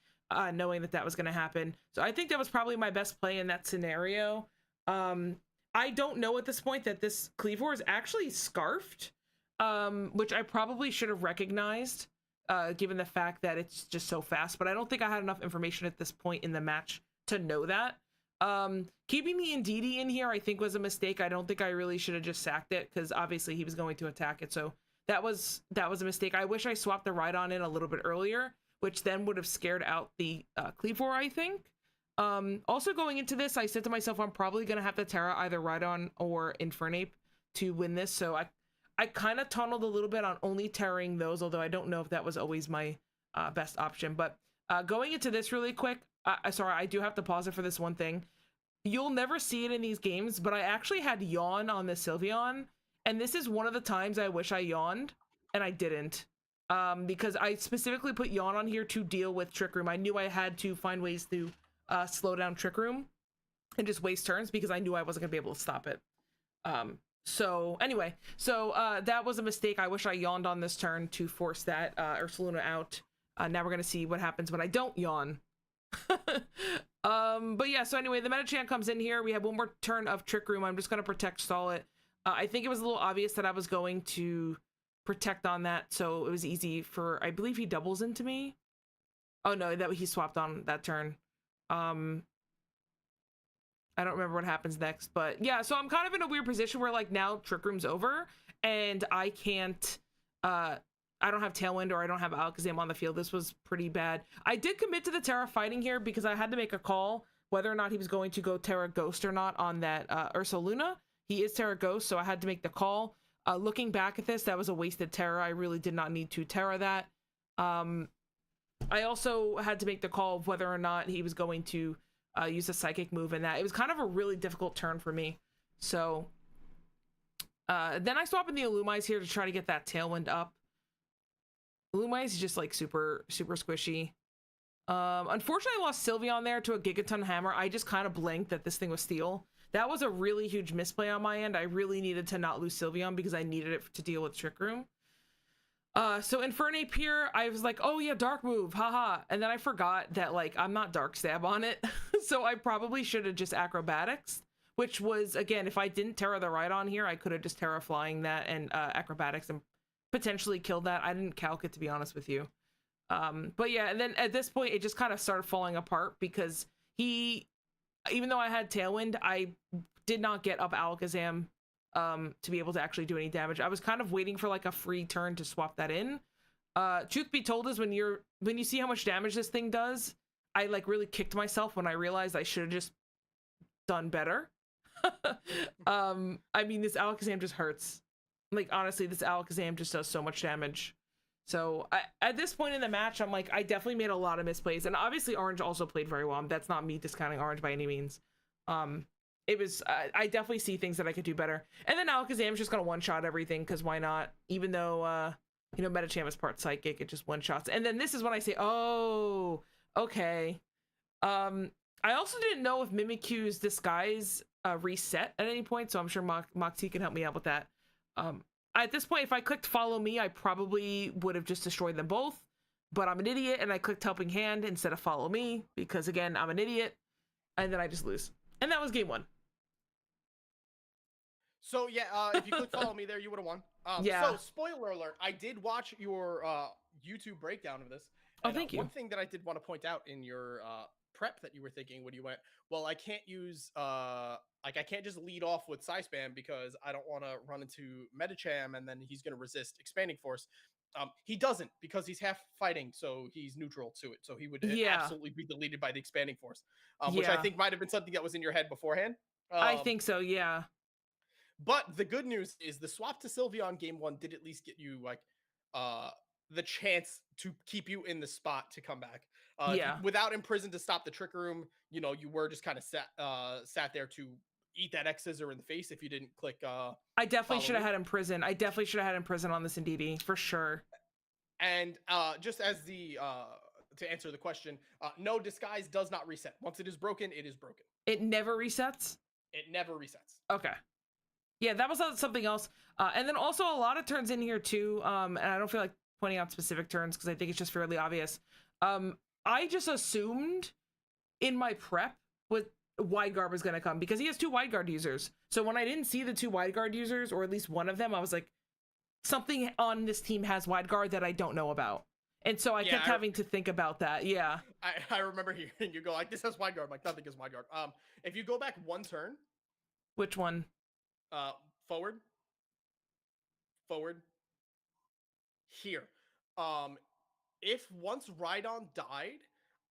Speaker 1: knowing that was going to happen. So I think that was probably my best play in that scenario. I don't know at this point that this Cleavor is actually Scarfed, which I probably should have recognized, given the fact that it's just so fast. But I don't think I had enough information at this point in the match to know that. Keeping the Indeedee in here, I think, was a mistake. I don't think I really should have just sacked it, because obviously he was going to attack it. So that was a mistake. I wish I swapped the Rhydon in a little bit earlier, which then would have scared out the Cleavor, I think. Also going into this, I said to myself, I'm probably going to have to Terra either Rhydon or Infernape to win this. So I kind of tunneled a little bit on only Terraing those, although I don't know if that was always my best option. But going into this really quick, sorry, I do have to pause it for this one thing. You'll never see it in these games, but I actually had Yawn on the Sylveon, and this is one of the times I wish I yawned, and I didn't. Because I specifically put Yawn on here to deal with Trick Room. I knew I had to find ways to slow down Trick Room and just waste turns, because I knew I wasn't gonna be able to stop it. So anyway, that was a mistake. I wish I yawned on this turn to force that Ursaluna out. Now we're gonna see what happens when I don't yawn. But yeah, so anyway, the Metachan comes in here. We have one more turn of Trick Room. I'm just gonna protect stall it. I think it was a little obvious that I was going to protect on that, so it was easy for, I believe he doubles into me. Oh no, that he swapped on that turn. I don't remember what happens next, but yeah, so I'm kind of in a weird position where like now Trick Room's over and I can't I don't have Tailwind or I don't have Alakazam on the field. This was pretty bad. I did commit to the Terra fighting here because I had to make a call whether or not he was going to go Terra Ghost or not on that Ursaluna. He is Terra Ghost, so I had to make the call. Looking back at this, that was a wasted Terra. I really did not need to Terra that. I also had to make the call of whether or not he was going to use a Psychic move in that. It was kind of a really difficult turn for me. So then I swap in the Illumise here to try to get that Tailwind up. Illumise is just like super squishy. Unfortunately, I lost Sylveon there to a Gigaton Hammer. I just kind of blinked that this thing was Steel. That was a really huge misplay on my end. I really needed to not lose Sylveon because I needed it to deal with Trick Room. So Infernape here, I was like, oh yeah, dark move, haha. And then I forgot that like I'm not dark stab on it. So I probably should have just acrobatics, which was, again, if I didn't Terra the Rhydon here, I could have just Terra flying that and acrobatics and potentially killed that. I didn't calc it, to be honest with you. But yeah, and then at this point, it just kind of started falling apart because even though I had Tailwind, I did not get up Alakazam to be able to actually do any damage. I was kind of waiting for like a free turn to swap that in. Truth be told is when you see how much damage this thing does, I like really kicked myself when I realized I should have just done better. I mean, this Alakazam just hurts. Like, honestly, this Alakazam just does so much damage. So at this point in the match, I'm like, I definitely made a lot of misplays, and obviously Orange also played very well. That's not me discounting Orange by any means. It was I definitely see things that I could do better. And then Alakazam's just gonna one-shot everything, because why not? Even though you know, Medicham is part psychic, it just one-shots. And then this is when I say, oh, okay. I also didn't know if Mimikyu's disguise reset at any point, so I'm sure Moxie can help me out with that. At this point, if I clicked follow me, I probably would have just destroyed them both, but I'm an idiot and I clicked helping hand instead of follow me because, again, I'm an idiot, and then I just lose. And that was game one.
Speaker 2: So yeah, if you click follow me there, you would have won.
Speaker 1: Yeah.
Speaker 2: So spoiler alert, I did watch your YouTube breakdown of this.
Speaker 1: And, thank you.
Speaker 2: One thing that I did want to point out in your prep that you were thinking when you went, well, I can't use like I can't just lead off with Psy Spam because I don't want to run into Medicham and then he's going to resist Expanding Force. He doesn't, because he's half fighting, so he's neutral to it. So he would absolutely be deleted by the Expanding Force, which I think might have been something that was in your head beforehand.
Speaker 1: I think so, yeah.
Speaker 2: But the good news is the swap to Sylveon game one did at least get you like the chance to keep you in the spot to come back. Without Imprison to stop the Trick Room, you know, you were just kind of sat there to eat that X Scissor in the face if you didn't click.
Speaker 1: I definitely should have had Imprison. I definitely should have had Imprison on this Indeedee, for sure.
Speaker 2: And just as the to answer the question, no, Disguise does not reset. Once it is broken, it is broken.
Speaker 1: It never resets?
Speaker 2: It never resets.
Speaker 1: Okay. Yeah, that was something else. And then also a lot of turns in here too. And I don't feel like pointing out specific turns because I think it's just fairly obvious. I just assumed in my prep with Wide Guard was going to come because he has 2 Wide Guard users. So when I didn't see the 2 Wide Guard users, or at least one of them, I was like, something on this team has Wide Guard that I don't know about. And so I kept having to think about that. Yeah.
Speaker 2: I remember hearing you go like, this has Wide Guard. I'm like, nothing is Wide Guard. If you go back one turn.
Speaker 1: Which one?
Speaker 2: Forward. Here. If once Rhydon died,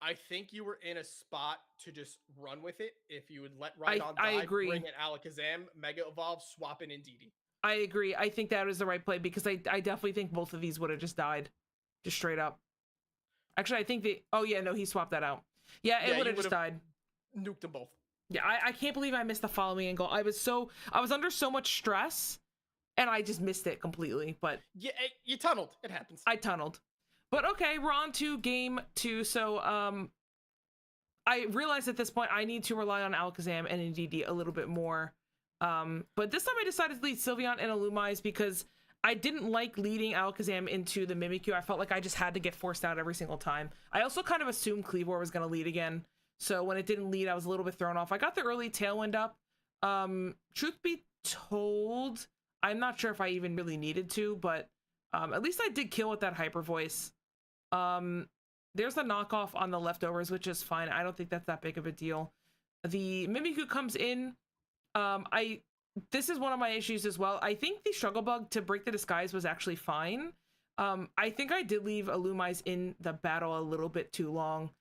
Speaker 2: I think you were in a spot to just run with it. If you would let Rhydon die,
Speaker 1: agree.
Speaker 2: Bring in Alakazam, Mega Evolve, swap in Indeedee.
Speaker 1: I agree. I think that was the right play because I definitely think both of these would have just died. Just straight up. Actually, I think oh yeah, no, he swapped that out. Yeah, it would have just died.
Speaker 2: Nuked them both.
Speaker 1: Yeah, I can't believe I missed the follow me angle. I was under so much stress and I just missed it completely. But
Speaker 2: yeah, you tunneled. It happens.
Speaker 1: I tunneled. But okay, we're on to game 2. So I realized at this point I need to rely on Alakazam and Indeedee a little bit more. But this time I decided to lead Sylveon and Illumise because I didn't like leading Alakazam into the Mimikyu. I felt like I just had to get forced out every single time. I also kind of assumed Kleavor was going to lead again. So when it didn't lead, I was a little bit thrown off. I got the early Tailwind up. Truth be told, I'm not sure if I even really needed to, but at least I did kill with that Hyper Voice. There's the knockoff on the leftovers, which is fine. I don't think that's that big of a deal. The Mimikyu comes in. This is one of my issues as well. I think the Struggle Bug to break the disguise was actually fine. I think I did leave Illumise in the battle a little bit too long.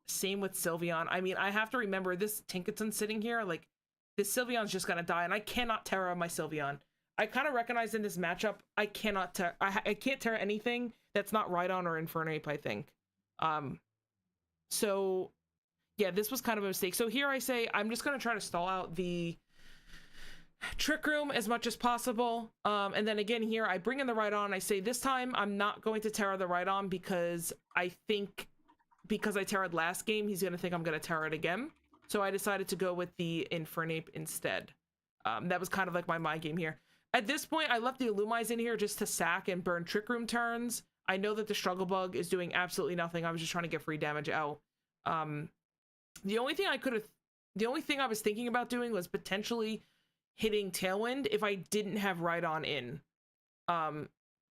Speaker 1: Same with Sylveon. I mean, I have to remember this Tinkerton sitting here, like, this Sylveon's just gonna die, and I cannot Terra my Sylveon. I kind of recognized in this matchup, I cannot I can't Terra anything that's not Rhydon or Infernape, I think. So, yeah, this was kind of a mistake. So here I say, I'm just gonna try to stall out the Trick Room as much as possible. And then again here, I bring in the Rhydon. I say, this time, I'm not going to Terra the Rhydon because I think because I Terra'd last game, he's going to think I'm going to Terra it again. So I decided to go with the Infernape instead. That was kind of like my mind game here. At this point, I left the Illumise in here just to sack and burn Trick Room turns. I know that the Struggle Bug is doing absolutely nothing. I was just trying to get free damage out. The only thing I was thinking about doing was potentially hitting Tailwind if I didn't have Ride-On in.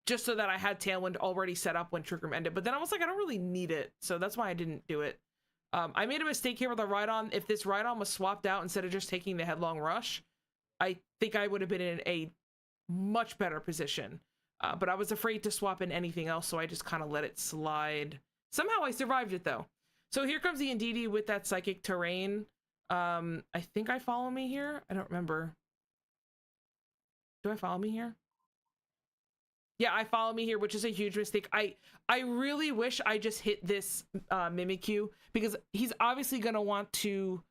Speaker 1: Just so that I had Tailwind already set up when Trick Room ended. But then I was like, I don't really need it. So that's why I didn't do it. I made a mistake here with the Ride-On. If this Ride-On was swapped out instead of just taking the Headlong Rush, I think I would have been in a much better position. But I was afraid to swap in anything else, so I just kind of let it slide. Somehow I survived it, though. So here comes the Indeedee with that Psychic Terrain. I think I follow me here. I don't remember. Do I follow me here? Yeah, I follow me here, which is a huge mistake. I really wish I just hit this Mimikyu, because he's obviously going to want to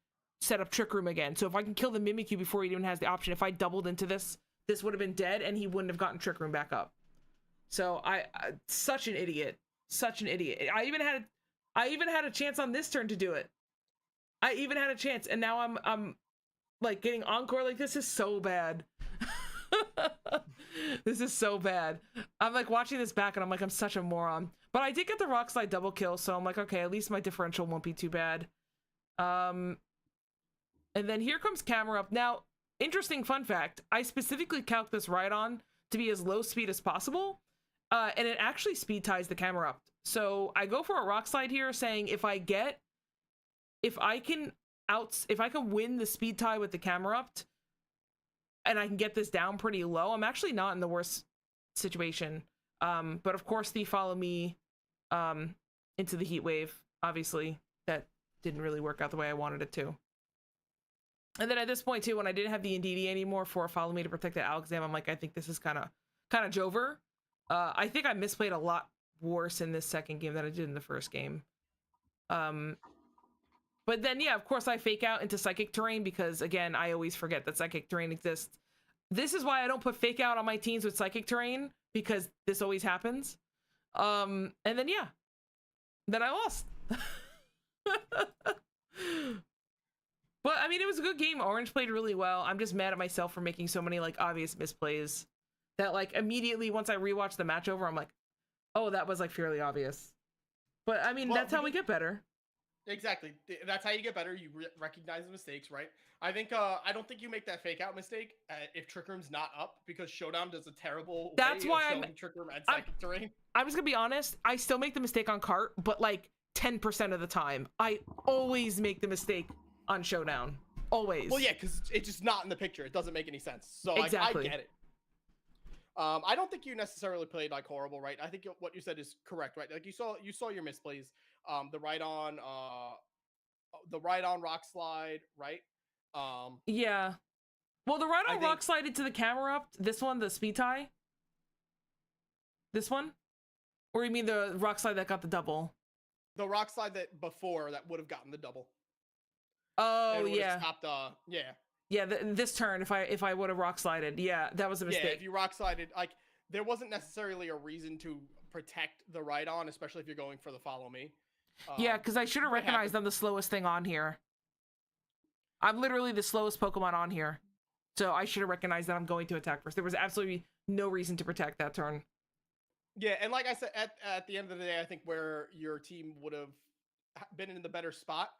Speaker 1: set up Trick Room again. So if I can kill the Mimikyu before he even has the option, if I doubled into this would have been dead and he wouldn't have gotten Trick Room back up. So I such an idiot. Such an idiot. I even had a chance on this turn to do it. I even had a chance, and now I'm like getting Encore. Like, this is so bad. This is so bad. I'm like watching this back and I'm like, I'm such a moron. But I did get the Rock Slide double kill, so I'm like, okay, at least my differential won't be too bad. And then here comes Camera Up. Now, interesting fun fact, I specifically calc this Ride-On to be as low speed as possible, and it actually speed ties the Camera Up. So I go for a Rock Slide here, saying if I can win the speed tie with the Camera Up, and I can get this down pretty low, I'm actually not in the worst situation. But of course, the follow me into the Heat Wave, obviously, that didn't really work out the way I wanted it to. And then at this point, too, when I didn't have the Indeedee anymore for follow me to protect the Alakazam, I'm like, I think this is kind of Jover. I think I misplayed a lot worse in this second game than I did in the first game. But then, yeah, of course, I fake out into Psychic Terrain because, again, I always forget that Psychic Terrain exists. This is why I don't put fake out on my teams with Psychic Terrain, because this always happens. And then, yeah, then I lost. But, I mean, it was a good game. Orange played really well. I'm just mad at myself for making so many, like, obvious misplays that, like, immediately once I rewatched the match over, I'm like, oh, that was, like, fairly obvious. But, I mean, that's how we get better.
Speaker 2: Exactly. That's how you get better. You recognize the mistakes, right? I think I don't think you make that fake out mistake if Trick Room's not up, because Showdown does a terrible
Speaker 1: That's
Speaker 2: way
Speaker 1: why
Speaker 2: of showing Trick Room and Psychic Terrain.
Speaker 1: I'm just gonna be honest, I still make the mistake on Cart, but like 10% of the time. I always make the mistake on Showdown. Always.
Speaker 2: Well, yeah, because it's just not in the picture. It doesn't make any sense. So
Speaker 1: exactly.
Speaker 2: I get it. I don't think you necessarily played like horrible, right? I think what you said is correct, right? Like you saw your misplays. The Ride-On Rock Slide, right?
Speaker 1: Yeah. Well, the Ride-On Rock Slide into the Camera Up. This one, the speed tie. This one, or you mean the Rock Slide that got the double?
Speaker 2: The Rock Slide that before that would have gotten the double.
Speaker 1: Oh yeah.
Speaker 2: Stopped, yeah.
Speaker 1: Yeah, this turn, if I would have Rock Slided, yeah, that was a mistake.
Speaker 2: Yeah, if you Rock Slided, like there wasn't necessarily a reason to protect the Ride-On, especially if you're going for the follow me.
Speaker 1: Yeah, because I should have recognized I'm the slowest thing on here. I'm literally the slowest Pokemon on here. So I should have recognized that I'm going to attack first. There was absolutely no reason to protect that turn.
Speaker 2: Yeah, and like I said, at the end of the day, I think where your team would have been in the better spot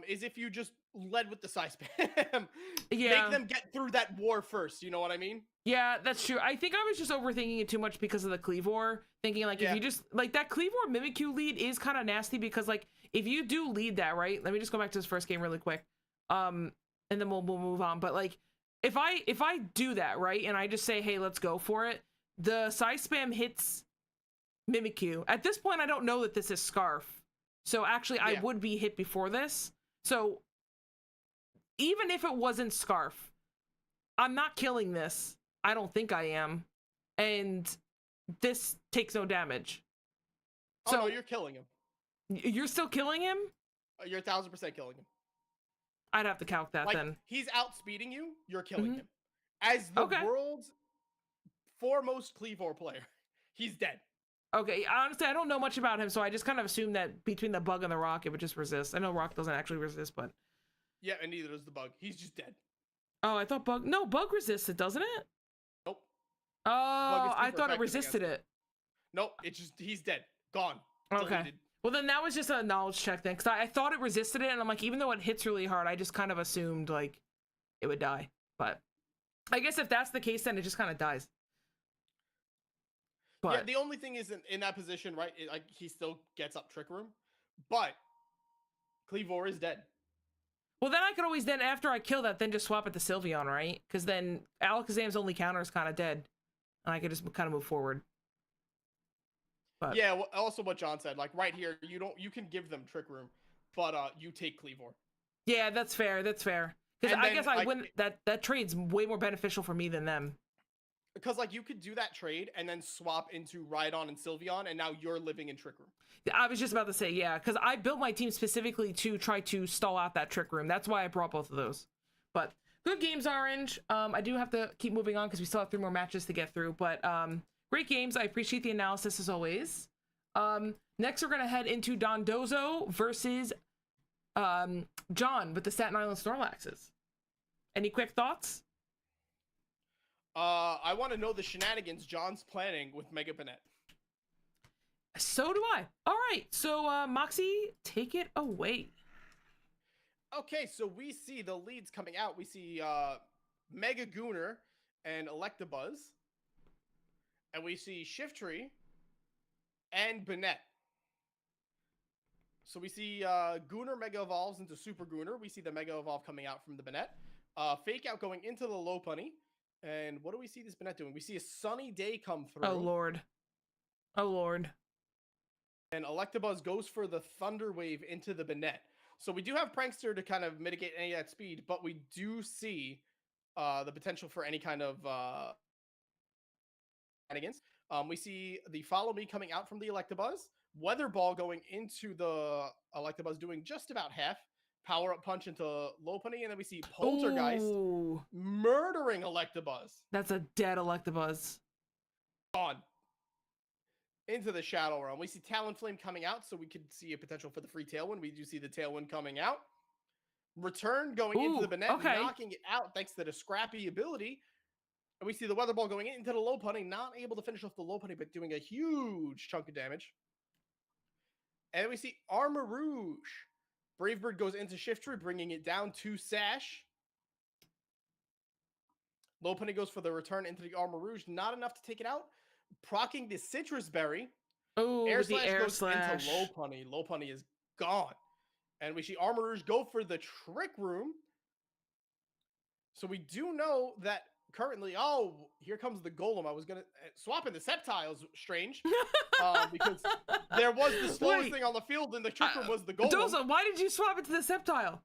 Speaker 2: is if you just led with the side spam.
Speaker 1: Yeah.
Speaker 2: Make them get through that war first, you know what I mean?
Speaker 1: Yeah, that's true. I think I was just overthinking it too much because of the Cleavor. Thinking like if you just like that Cleavor Mimikyu lead is kind of nasty because like if you do lead that, right? Let me just go back to this first game really quick. And then we'll move on. But like if I do that, right? And I just say, hey, let's go for it. The side spam hits Mimikyu. At this point, I don't know that this is Scarf. So actually I would be hit before this. So even if it wasn't Scarf, I'm not killing this. I don't think I am. And this takes no damage.
Speaker 2: So no, you're killing him.
Speaker 1: You're still killing him?
Speaker 2: You're 1000% killing him.
Speaker 1: I'd have to calc that then.
Speaker 2: He's outspeeding you, you're killing him. As the world's foremost Cleavor player, he's dead.
Speaker 1: Okay, honestly, I don't know much about him, so I just kind of assumed that between the bug and the rock, it would just resist. I know rock doesn't actually resist, but...
Speaker 2: Yeah, and neither does the bug. He's just dead.
Speaker 1: Oh, I thought bug... No, bug resists it, doesn't it?
Speaker 2: Nope. Bug is
Speaker 1: Oh, I
Speaker 2: super
Speaker 1: thought it
Speaker 2: effective against
Speaker 1: resisted
Speaker 2: him.
Speaker 1: it.
Speaker 2: Nope, it's just he's dead, gone,
Speaker 1: Okay.
Speaker 2: deleted.
Speaker 1: Well, then that was just a knowledge check then, because I thought it resisted it, and I'm like, even though it hits really hard, I just kind of assumed like it would die. But I guess if that's the case, then it just kind of dies. But
Speaker 2: Yeah, the only thing is in that position, right? Like he still gets up Trick Room, but Cleavor is dead.
Speaker 1: well, then I could always then after I kill that, then just swap it to Sylveon, right? Because then Alakazam's only counter is kind of dead, and I could just kind of move forward. But
Speaker 2: Yeah, also what John said, like right here, you can give them Trick Room, but you take Cleavor.
Speaker 1: yeah, that's fair. That's fair. Because
Speaker 2: And
Speaker 1: I
Speaker 2: then
Speaker 1: guess I win that trade's way more beneficial for me than them.
Speaker 2: Because like you could do that trade and then swap into Rhydon and Sylveon, and now you're living in Trick Room.
Speaker 1: I was just about to say, yeah, because I built my team specifically to try to stall out that Trick Room. That's why I brought both of those. But good games, Orange. I do have to keep moving on because we still have 3 more matches to get through. But great games. I appreciate the analysis as always. Next, we're going to head into Dondozo versus John with the Staten Island Snorlaxes. Any quick thoughts?
Speaker 2: I want to know the shenanigans John's planning with Mega Banette.
Speaker 1: So do I. All right. So, Moxie, take it away.
Speaker 2: Okay, so we see the leads coming out. We see Mega Gooner and Electabuzz. And we see Shiftry and Banette. So we see Gooner Mega Evolves into Super Gooner. We see the Mega Evolve coming out from the Banette. Fake Out going into the Lopunny. And what do we see this Banette doing? We see a Sunny Day come through.
Speaker 1: Oh, Lord. Oh, Lord.
Speaker 2: And Electabuzz goes for the Thunder Wave into the Banette. So we do have Prankster to kind of mitigate any of that speed, but we do see the potential for any kind of shenanigans. We see the Follow Me coming out from the Electabuzz. Weather Ball going into the Electabuzz doing just about half. Power Up Punch into Lopunny, and then we see Poltergeist murdering Electabuzz.
Speaker 1: That's a dead Electabuzz.
Speaker 2: Gone. Into the Shadow Realm. We see Talonflame coming out, so we could see a potential for the free Tailwind. We do see the Tailwind coming out. Return going into the Banette, knocking it out thanks to the Scrappy ability. And we see the Weather Ball going into the Lopunny, not able to finish off the Lopunny, but doing a huge chunk of damage. And we see Armor Rouge. Brave Bird goes into Shiftry, bringing it down to Sash. Lopunny goes for the return into the Armor Rouge. Not enough to take it out. Procking the Citrus Berry.
Speaker 1: Oh,
Speaker 2: Air
Speaker 1: the
Speaker 2: Slash
Speaker 1: Air
Speaker 2: goes
Speaker 1: Slash.
Speaker 2: into Lopunny. Lopunny is gone. And we see Armor Rouge go for the Trick Room. So we do know that currently, oh, here comes the Golem. I was going to swap in the Sceptiles, strange. Because there was the slowest thing on the field and the Trick Room was the Golem.
Speaker 1: Doza, why did you swap it to the Sceptile?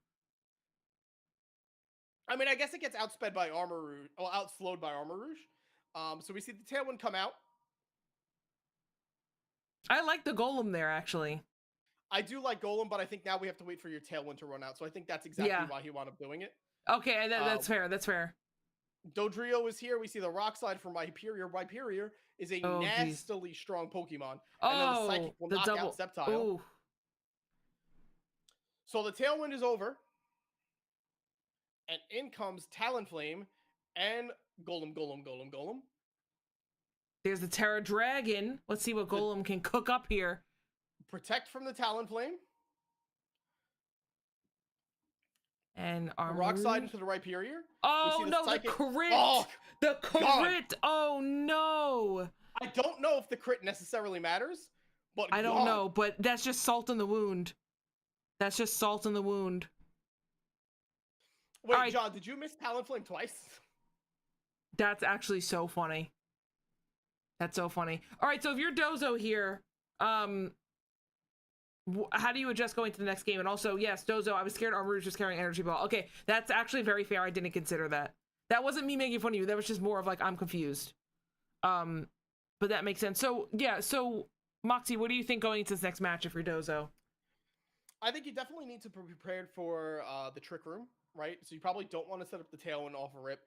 Speaker 2: I mean, I guess it gets outsped by Armor Rouge, or outslowed by Armor Rouge. So we see the Tailwind come out.
Speaker 1: I like the Golem there, actually.
Speaker 2: I do like Golem, but I think now we have to wait for your Tailwind to run out. So I think that's exactly why he wound up doing it.
Speaker 1: Okay, that's fair. That's fair.
Speaker 2: Dodrio is here. We see the Rock Slide from Rhyperior. Rhyperior is a nastily strong Pokemon. And then the Psychic will knock out Sceptile. Ooh. So the Tailwind is over. And in comes Talonflame and Golem.
Speaker 1: There's the Terra Dragon. Let's see what Golem can cook up here.
Speaker 2: Protect from the Talonflame.
Speaker 1: And Armor
Speaker 2: Rock Slide into the Rhyperior.
Speaker 1: Oh no, the crit! Oh, the crit! God. Oh no!
Speaker 2: I don't know if the crit necessarily matters, but
Speaker 1: I don't know, but that's just salt in the wound. That's just salt in the wound.
Speaker 2: Wait, John, did you miss Talonflame twice?
Speaker 1: That's actually so funny. That's so funny. All right, so if you're Dozo here, how do you adjust going to the next game? And also, yes, Dozo, I was scared Armor Rouge was carrying Energy Ball. Okay, that's actually very fair. I didn't consider that. That wasn't me making fun of you. That was just more of like, I'm confused. But that makes sense. So, yeah, so, Moxie, what do you think going into this next match if you're Dozo?
Speaker 2: I think you definitely need to be prepared for the Trick Room, right? So you probably don't want to set up the Tailwind off a rip.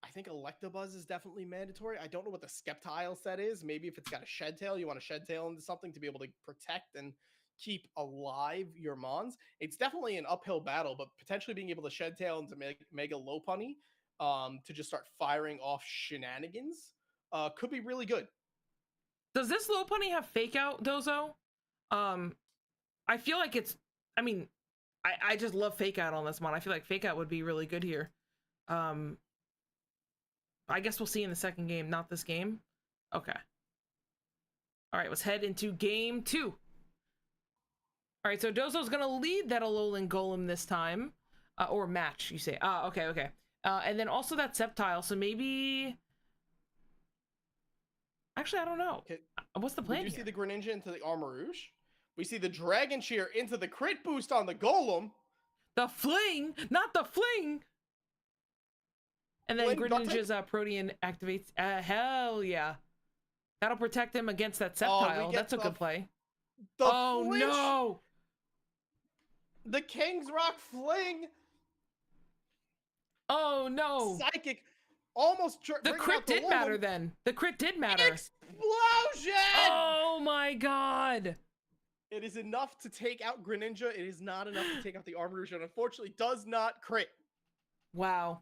Speaker 2: I think Electabuzz is definitely mandatory. I don't know what the Sceptile set is. Maybe if it's got a Shed Tail, you want to Shed Tail into something to be able to protect and keep alive your Mons. It's definitely an uphill battle, but potentially being able to Shed Tail into Mega Lopunny to just start firing off shenanigans, could be really good.
Speaker 1: Does this low pony have fake out, Dozo? I feel like it's, I mean, I just love fake out on this one. I feel like fake out would be really good here. I guess we'll see in the second game, not this game. Okay. All right, let's head into game 2. All right, so Dozo's gonna lead that Alolan Golem this time, or match, you say. Okay. And then also that Sceptile, so maybe... Actually, I don't know.
Speaker 2: Okay.
Speaker 1: What's the plan
Speaker 2: You
Speaker 1: here?
Speaker 2: see the Greninja into the Armarouge. We see the Dragon Cheer into the crit boost on the Golem.
Speaker 1: The fling, not the fling. And then Greninja's Protean activates. Hell yeah. That'll protect him against that Sceptile. That's a good play. Oh
Speaker 2: flinch.
Speaker 1: No!
Speaker 2: The King's Rock fling.
Speaker 1: Oh no!
Speaker 2: Psychic. Almost.
Speaker 1: The crit did matter then. The crit did matter.
Speaker 2: Explosion!
Speaker 1: Oh my god!
Speaker 2: It is enough to take out Greninja. It is not enough to take out the Armarouge, and unfortunately does not crit.
Speaker 1: Wow.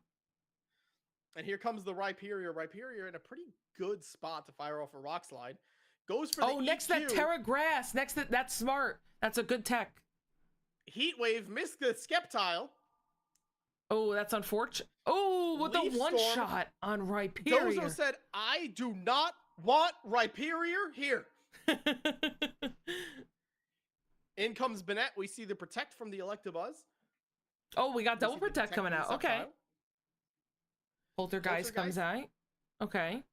Speaker 2: And here comes the Rhyperior. Rhyperior in a pretty good spot to fire off a Rock Slide. Goes for the EQ.
Speaker 1: Next that Terra Grass. Next that's smart. That's a good tech.
Speaker 2: Heat Wave missed the Sceptile.
Speaker 1: Oh, that's unfortunate. Oh, with the one shot on Rhyperior.
Speaker 2: Dozo said, I do not want Rhyperior here. In comes Banette. We see the Protect from the Electabuzz.
Speaker 1: Oh, we got double Protect coming out. Okay. Poltergeist comes out. Okay.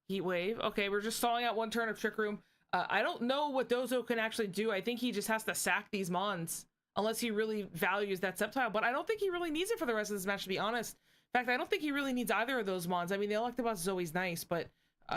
Speaker 1: Heat Wave. Okay, we're just stalling out one turn of Trick Room. I don't know what Dozo can actually do. I think he just has to sack these Mons. Unless he really values that Sceptile. But I don't think he really needs it for the rest of this match, to be honest. In fact, I don't think he really needs either of those Mons. I mean, the Electabuzz is always nice, but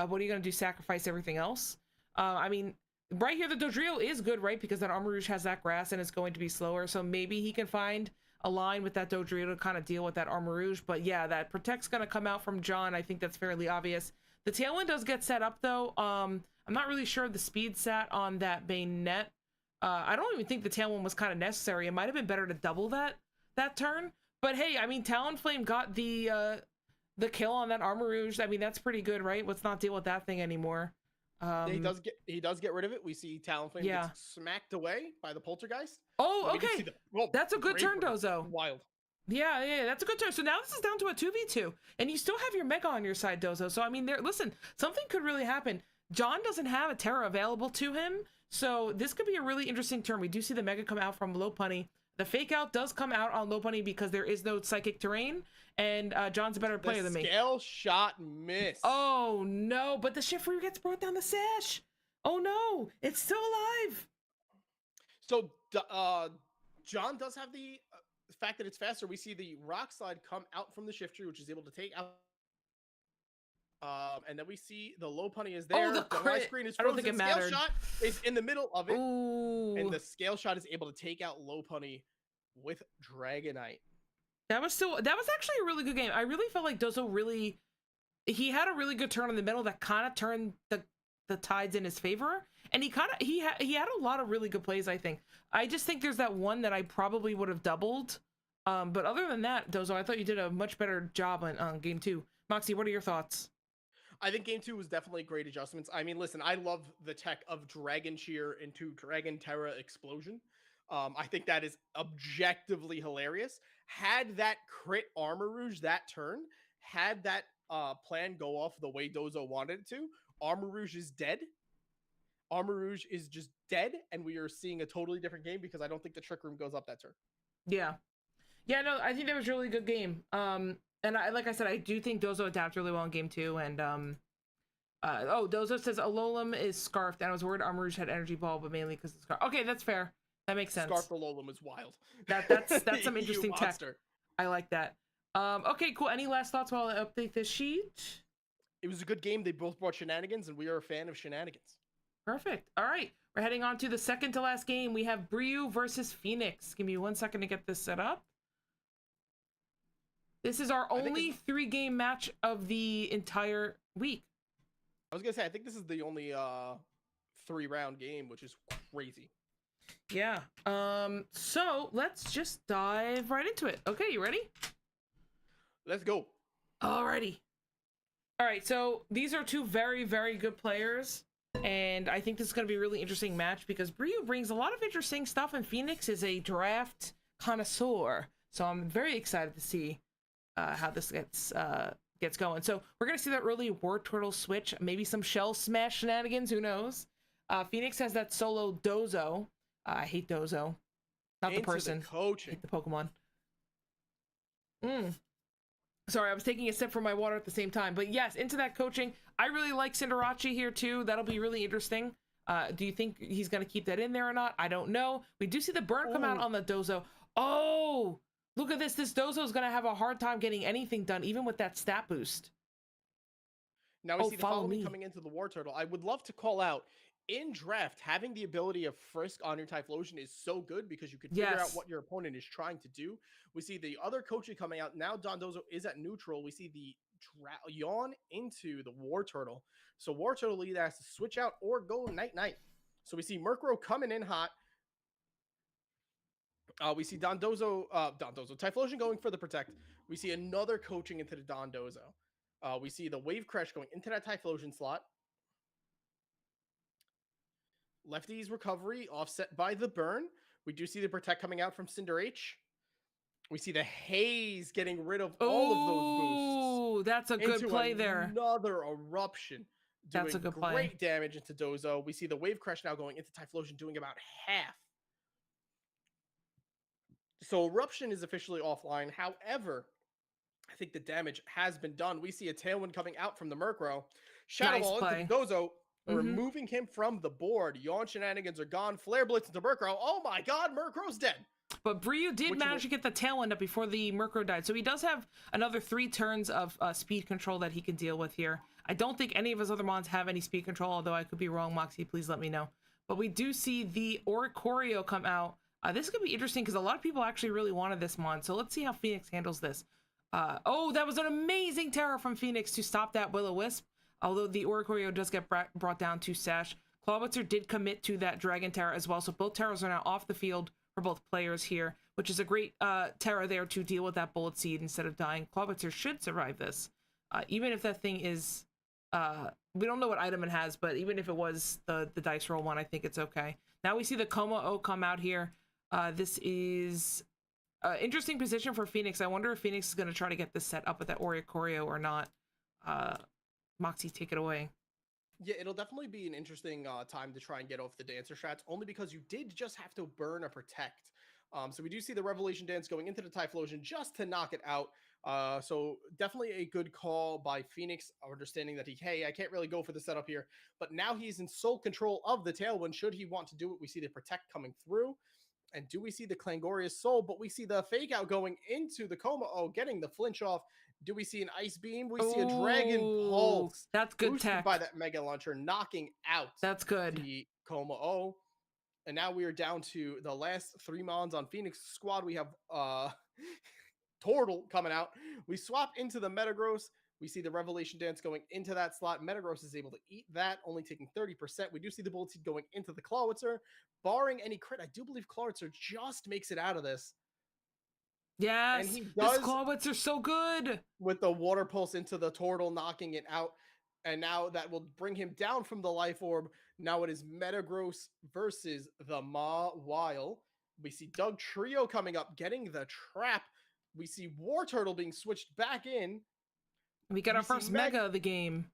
Speaker 1: what are you going to do? Sacrifice everything else? I mean, right here, the Dodrio is good, right? Because that Armarouge has that grass and it's going to be slower. So maybe he can find a line with that Dodrio to kind of deal with that Armarouge. But yeah, that Protect's going to come out from John. I think that's fairly obvious. The Tailwind does get set up, though. I'm not really sure the speed sat on that Bayonet. I don't even think the Tailwind was kind of necessary. It might have been better to double that turn. But hey, I mean, Talonflame got the kill on that Armarouge. I mean, that's pretty good, right? Let's not deal with that thing anymore.
Speaker 2: He does get rid of it. We see Talonflame gets smacked away by the Poltergeist.
Speaker 1: Oh, okay. That's a good turn, Dozo.
Speaker 2: Wild.
Speaker 1: Yeah, that's a good turn. So now this is down to a 2v2, and you still have your Mega on your side, Dozo. So I mean, listen, something could really happen. John doesn't have a Terra available to him, so this could be a really interesting turn. We do see the Mega come out from Lopunny. The Fake Out does come out on Lopunny because there is no Psychic Terrain, and John's a better player than me.
Speaker 2: Scale Shot miss.
Speaker 1: Oh no, but the Shiftry gets brought down the sash. Oh no, it's still alive.
Speaker 2: So John does have the fact that it's faster. We see the Rock Slide come out from the Shiftry, which is able to take out. And then we see the Lopunny is there.
Speaker 1: Oh, the crit.
Speaker 2: Screen is
Speaker 1: I don't think it mattered.
Speaker 2: Scale Shot is in the middle of it.
Speaker 1: Ooh.
Speaker 2: And the Scale Shot is able to take out Lopunny with Dragonite.
Speaker 1: That was actually a really good game. I really felt like Dozo he had a really good turn in the middle that kind of turned the tides in his favor. And he had a lot of really good plays, I think. I just think there's that one that I probably would have doubled. But other than that, Dozo, I thought you did a much better job on game 2. Moxie, what are your thoughts?
Speaker 2: I think game 2 was definitely great adjustments. I mean, listen, I love the tech of Dragon Cheer into Dragon Terra Explosion. I think that is objectively hilarious. Had that crit Armarouge that turn, had that plan go off the way Dozo wanted it to, Armarouge is dead. Armarouge is just dead, and we are seeing a totally different game because I don't think the Trick Room goes up that turn.
Speaker 1: Yeah, no, I think that was a really good game. And like I said, I do think Dozo adapted really well in game 2. And Dozo says Alolan is scarfed, and I was worried Armarouge had Energy Ball, but mainly because it's scarfed. Okay, that's fair. That makes sense.
Speaker 2: Scarf Alolan is wild.
Speaker 1: That's some interesting tech. I like that. Okay, cool. Any last thoughts while I update this sheet?
Speaker 2: It was a good game. They both brought shenanigans, and we are a fan of shenanigans.
Speaker 1: Perfect. All right, we're heading on to the second to last game. We have Bryu versus Phoenix. Give me 1 second to get this set up. This is our only 3-game match of the entire week.
Speaker 2: I was gonna say, I think this is the only 3-round game, which is crazy.
Speaker 1: Yeah. So let's just dive right into it. Okay, you ready?
Speaker 2: Let's go.
Speaker 1: Alrighty. All right, so these are two very, very good players, and I think this is going to be a really interesting match because Ryu brings a lot of interesting stuff, and Phoenix is a draft connoisseur. So I'm very excited to see how this gets going. So we're going to see that early War Turtle switch, maybe some Shell Smash shenanigans, who knows? Phoenix has that solo Dozo. I hate Dozo. Not the person.
Speaker 2: The coaching.
Speaker 1: I hate the Pokemon. Sorry, I was taking a sip from my water at the same time. But yes, into that coaching. I really like Cinderace here too. That'll be really interesting. Do you think he's going to keep that in there or not? I don't know. We do see the burn come out on the Dozo. Oh, look at this. This Dozo is going to have a hard time getting anything done, even with that stat boost.
Speaker 2: Now we see the Follow Me coming into the War Turtle. I would love to call out, in draft, having the ability of Frisk on your Typhlosion is so good because you can figure out what your opponent is trying to do. We see the other Kochi coming out. Now Dondozo is at neutral. We see the Yawn into the War Turtle. So War Turtle either has to switch out or go night-night. So we see Murkrow coming in hot. We see Dondozo, Typhlosion going for the Protect. We see another coaching into the Dondozo. We see the Wave Crash going into that Typhlosion slot. Lefty's recovery offset by the burn. We do see the Protect coming out from Cinderace. We see the Haze getting rid of all of those boosts.
Speaker 1: Oh, that's a good play there.
Speaker 2: Another Eruption.
Speaker 1: That's a good play.
Speaker 2: Great damage into Dozo. We see the Wave Crash now going into Typhlosion, doing about half. So Eruption is officially offline. However, I think the damage has been done. We see a Tailwind coming out from the Murkrow. Shadow Ball into the Dozo. Removing him from the board. Yawn shenanigans are gone. Flare Blitz into Murkrow. Oh my god, Murkrow's dead.
Speaker 1: But Ryu did manage to get the Tailwind up before the Murkrow died. So he does have another 3 turns of speed control that he can deal with here. I don't think any of his other mons have any speed control, although I could be wrong. Moxie, please let me know. But we do see the Oricorio come out. This could be interesting because a lot of people actually really wanted this mon. So let's see how Phoenix handles this. Oh, that was an amazing terror from Phoenix to stop that Will-O-Wisp. Although the Oricorio does get brought down to Sash. Clawitzer did commit to that Dragon Terror as well, so both Terrors are now off the field for both players here, which is a great Terror there to deal with that Bullet Seed instead of dying. Clawitzer should survive this. Even if that thing is... we don't know what item it has, but even if it was the Dice Roll one, I think it's okay. Now we see the Como-O come out here. This is... interesting position for Phoenix. I wonder if Phoenix is going to try to get this set up with that Oricorio or not. Moxie, take it away.
Speaker 2: Yeah, it'll definitely be an interesting time to try and get off the Dancer strats, only because you did just have to burn a Protect. So we do see the Revelation Dance going into the Typhlosion just to knock it out. So definitely a good call by Phoenix, understanding that I can't really go for the setup here. But now he's in sole control of the Tailwind should he want to do it. We see the Protect coming through. And do we see the Clangorious Soul? But we see the Fake Out going into the Como-O, getting the flinch off. Do we see an Ice Beam? We see a Dragon Pulse.
Speaker 1: That's good tech.
Speaker 2: By that Mega Launcher, knocking out
Speaker 1: that's good.
Speaker 2: The Como-O. And now we are down to the last 3 mons on Phoenix squad. We have Turtle coming out. We swap into the Metagross. We see the Revelation Dance going into that slot. Metagross is able to eat that, only taking 30%. We do see the Bullet Seed going into the Clawitzer. Barring any crit, I do believe Clawitzer just makes it out of this.
Speaker 1: Yes, and he does. This Clawitzer so good.
Speaker 2: With the Water Pulse into the Turtle, knocking it out. And now that will bring him down from the Life Orb. Now it is Metagross versus the Mawile. We see Doug Trio coming up, getting the trap. We see War Turtle being switched back in.
Speaker 1: We got our first Mega of the game.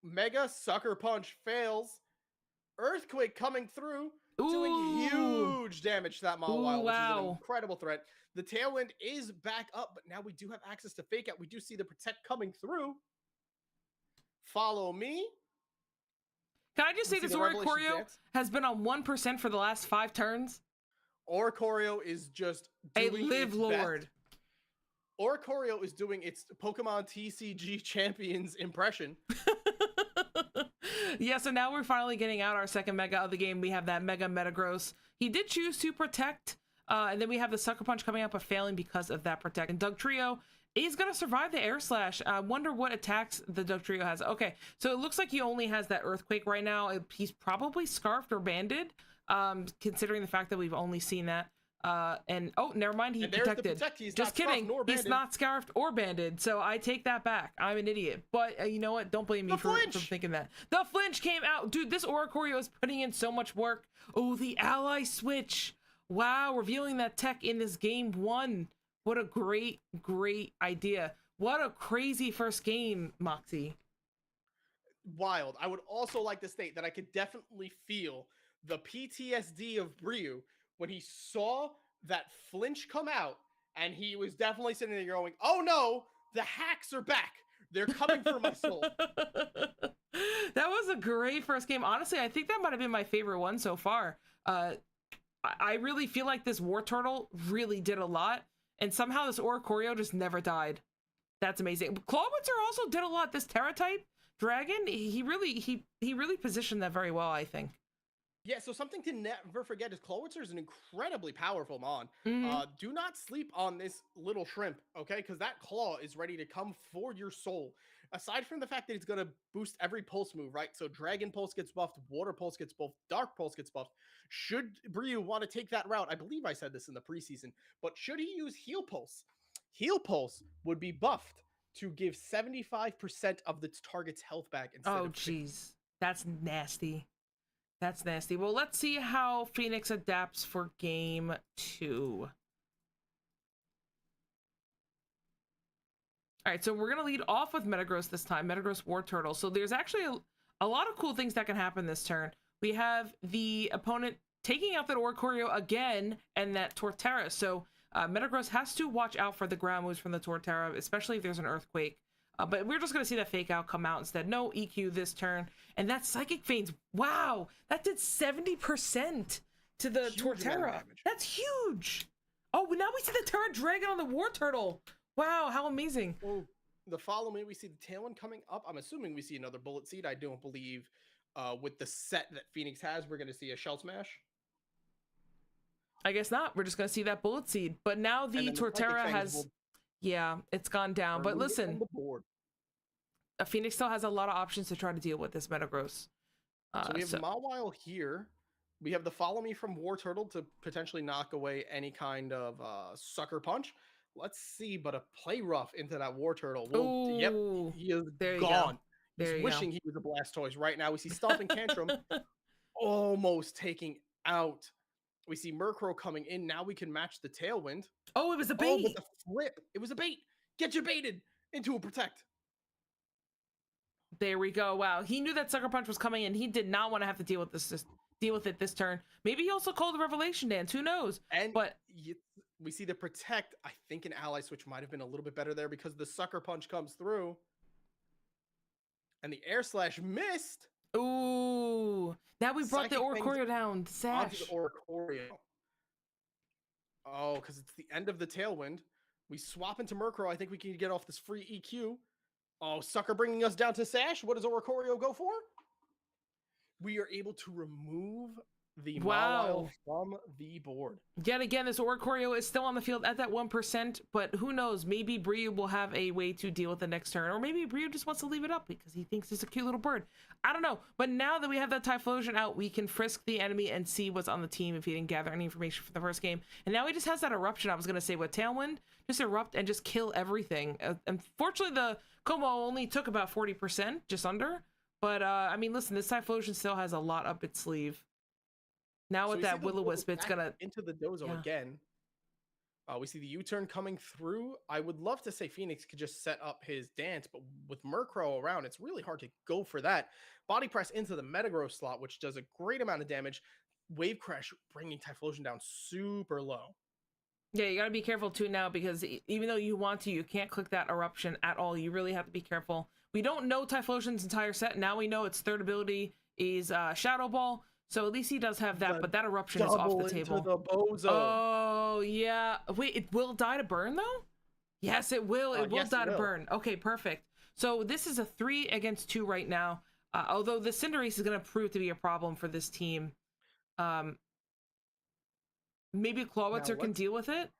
Speaker 2: Mega Sucker Punch fails. Earthquake coming through, doing huge damage to that Mawile, which is an incredible threat. The Tailwind is back up, but now we do have access to Fake Out. We do see the Protect coming through. Follow me.
Speaker 1: Can I just say this Oricorio has been on 1% for the last 5 turns?
Speaker 2: Oricorio is just doing
Speaker 1: a live lord.
Speaker 2: Best. Oricorio is doing its Pokemon TCG Champions impression.
Speaker 1: Yeah, so now we're finally getting out our second Mega of the game. We have that Mega Metagross. He did choose to Protect, and then we have the Sucker Punch coming up, but failing because of that Protect. And Doug Trio is going to survive the Air Slash. I wonder what attacks the Doug Trio has. Okay, so it looks like he only has that Earthquake right now. He's probably Scarfed or Banded, considering the fact that we've only seen that. And oh, never mind, he
Speaker 2: And there's the
Speaker 1: protected.
Speaker 2: protect. He's
Speaker 1: Just
Speaker 2: not scarfed
Speaker 1: kidding.
Speaker 2: nor
Speaker 1: He's
Speaker 2: banded.
Speaker 1: not scarfed or banded, so I take that back. I'm an idiot. But you know what? Don't blame me for thinking that. The flinch came out. Dude, this Oricorio is putting in so much work. Oh, the ally switch. Wow, revealing that tech in this game one. What a great, great idea. What a crazy first game, Moxie.
Speaker 2: Wild. I would also like to state that I could definitely feel the PTSD of Ryu when he saw that flinch come out, and he was definitely sitting there going, "Oh no, the hacks are back. They're coming for my soul."
Speaker 1: That was a great first game. Honestly, I think that might have been my favorite one so far. I really feel like this War Turtle really did a lot, and somehow this Oricorio just never died. That's amazing. Clawwitzer also did a lot. This Terra type dragon, he really positioned that very well, I think.
Speaker 2: Yeah, so something to never forget is Clawitzer is an incredibly powerful mon. Do not sleep on this little shrimp, okay? Because that claw is ready to come for your soul. Aside from the fact that it's going to boost every pulse move, right? So Dragon Pulse gets buffed, Water Pulse gets buffed, Dark Pulse gets buffed. Should Bryu want to take that route, I believe I said this in the preseason, but should he use Heal Pulse? Heal Pulse would be buffed to give 75% of the target's health back instead of 50.
Speaker 1: Jeez. That's nasty. That's nasty. Well, let's see how Phoenix adapts for game 2. All right, so we're going to lead off with Metagross this time, Metagross War Turtle. So there's actually a lot of cool things that can happen this turn. We have the opponent taking out that Oricorio again and that Torterra. So Metagross has to watch out for the ground moves from the Torterra, especially if there's an Earthquake. But we're just going to see that Fake Out come out instead. No EQ this turn. And that Psychic Feigns, wow, that did 70% to the Torterra. That's huge. Oh, now we see the Terra Dragon on the War Turtle. Wow, how amazing.
Speaker 2: Well, the follow me, we see the Tailwind coming up. I'm assuming we see another Bullet Seed. I don't believe with the set that Phoenix has, we're going to see a Shell Smash.
Speaker 1: I guess not. We're just going to see that Bullet Seed. But now the Torterra has... Yeah, it's gone down. But listen, Phoenix still has a lot of options to try to deal with this Metagross.
Speaker 2: So we have Mawile here. We have the Follow Me from War Turtle to potentially knock away any kind of Sucker Punch. Let's see, but a Play Rough into that War Turtle.
Speaker 1: Ooh,
Speaker 2: yep, he is gone. He's wishing he was a Blastoise right now. We see Stomping Tantrum almost taking out. We see Murkrow coming in. Now we can match the Tailwind.
Speaker 1: Oh, it was a bait.
Speaker 2: Oh, but the flip. It was a bait. Get you baited into a Protect.
Speaker 1: There we go. Wow, he knew that Sucker Punch was coming in. He did not want to have to deal with it this turn. Maybe he also called the Revelation Dance. Who knows? But
Speaker 2: we see the Protect. I think an Ally Switch might have been a little bit better there because the Sucker Punch comes through. And the Air Slash missed.
Speaker 1: Ooh. Now we brought the Oricorio down. Sash.
Speaker 2: Onto the Oricorio. Oh, because it's the end of the Tailwind. We swap into Murkrow. I think we can get off this free EQ. Oh, Sucker bringing us down to Sash. What does Oricorio go for? We are able to remove the Mawile from the board.
Speaker 1: Yet again, this Oricorio is still on the field at that 1%, but who knows? Maybe Bryu will have a way to deal with the next turn, or maybe Bryu just wants to leave it up because he thinks it's a cute little bird. I don't know, but now that we have that Typhlosion out, we can frisk the enemy and see what's on the team if he didn't gather any information from the first game. And now he just has that Eruption. I was going to say with Tailwind, just erupt and just kill everything. Unfortunately, the Como only took about 40%, just under. But, I mean, listen, this Typhlosion still has a lot up its sleeve. Now with that Will-O-Wisp, it's gonna
Speaker 2: into the Dozo again. We see the U-turn coming through. I would love to say Phoenix could just set up his dance, but with Murkrow around, it's really hard to go for that. Body press into the Metagross slot, which does a great amount of damage. Wave Crash bringing Typhlosion down super low.
Speaker 1: Yeah, you gotta be careful too now because even though you want to, you can't click that Eruption at all. You really have to be careful. We don't know Typhlosion's entire set. Now we know its third ability is Shadow Ball. So at least he does have that, but that Eruption is off the table.
Speaker 2: The Bozo.
Speaker 1: Oh, yeah. Wait, it will die to burn, though? Yes, it will. It will die to burn. Okay, perfect. So this is a 3 against 2 right now. Although the Cinderace is going to prove to be a problem for this team. Maybe Clawitzer can deal with it?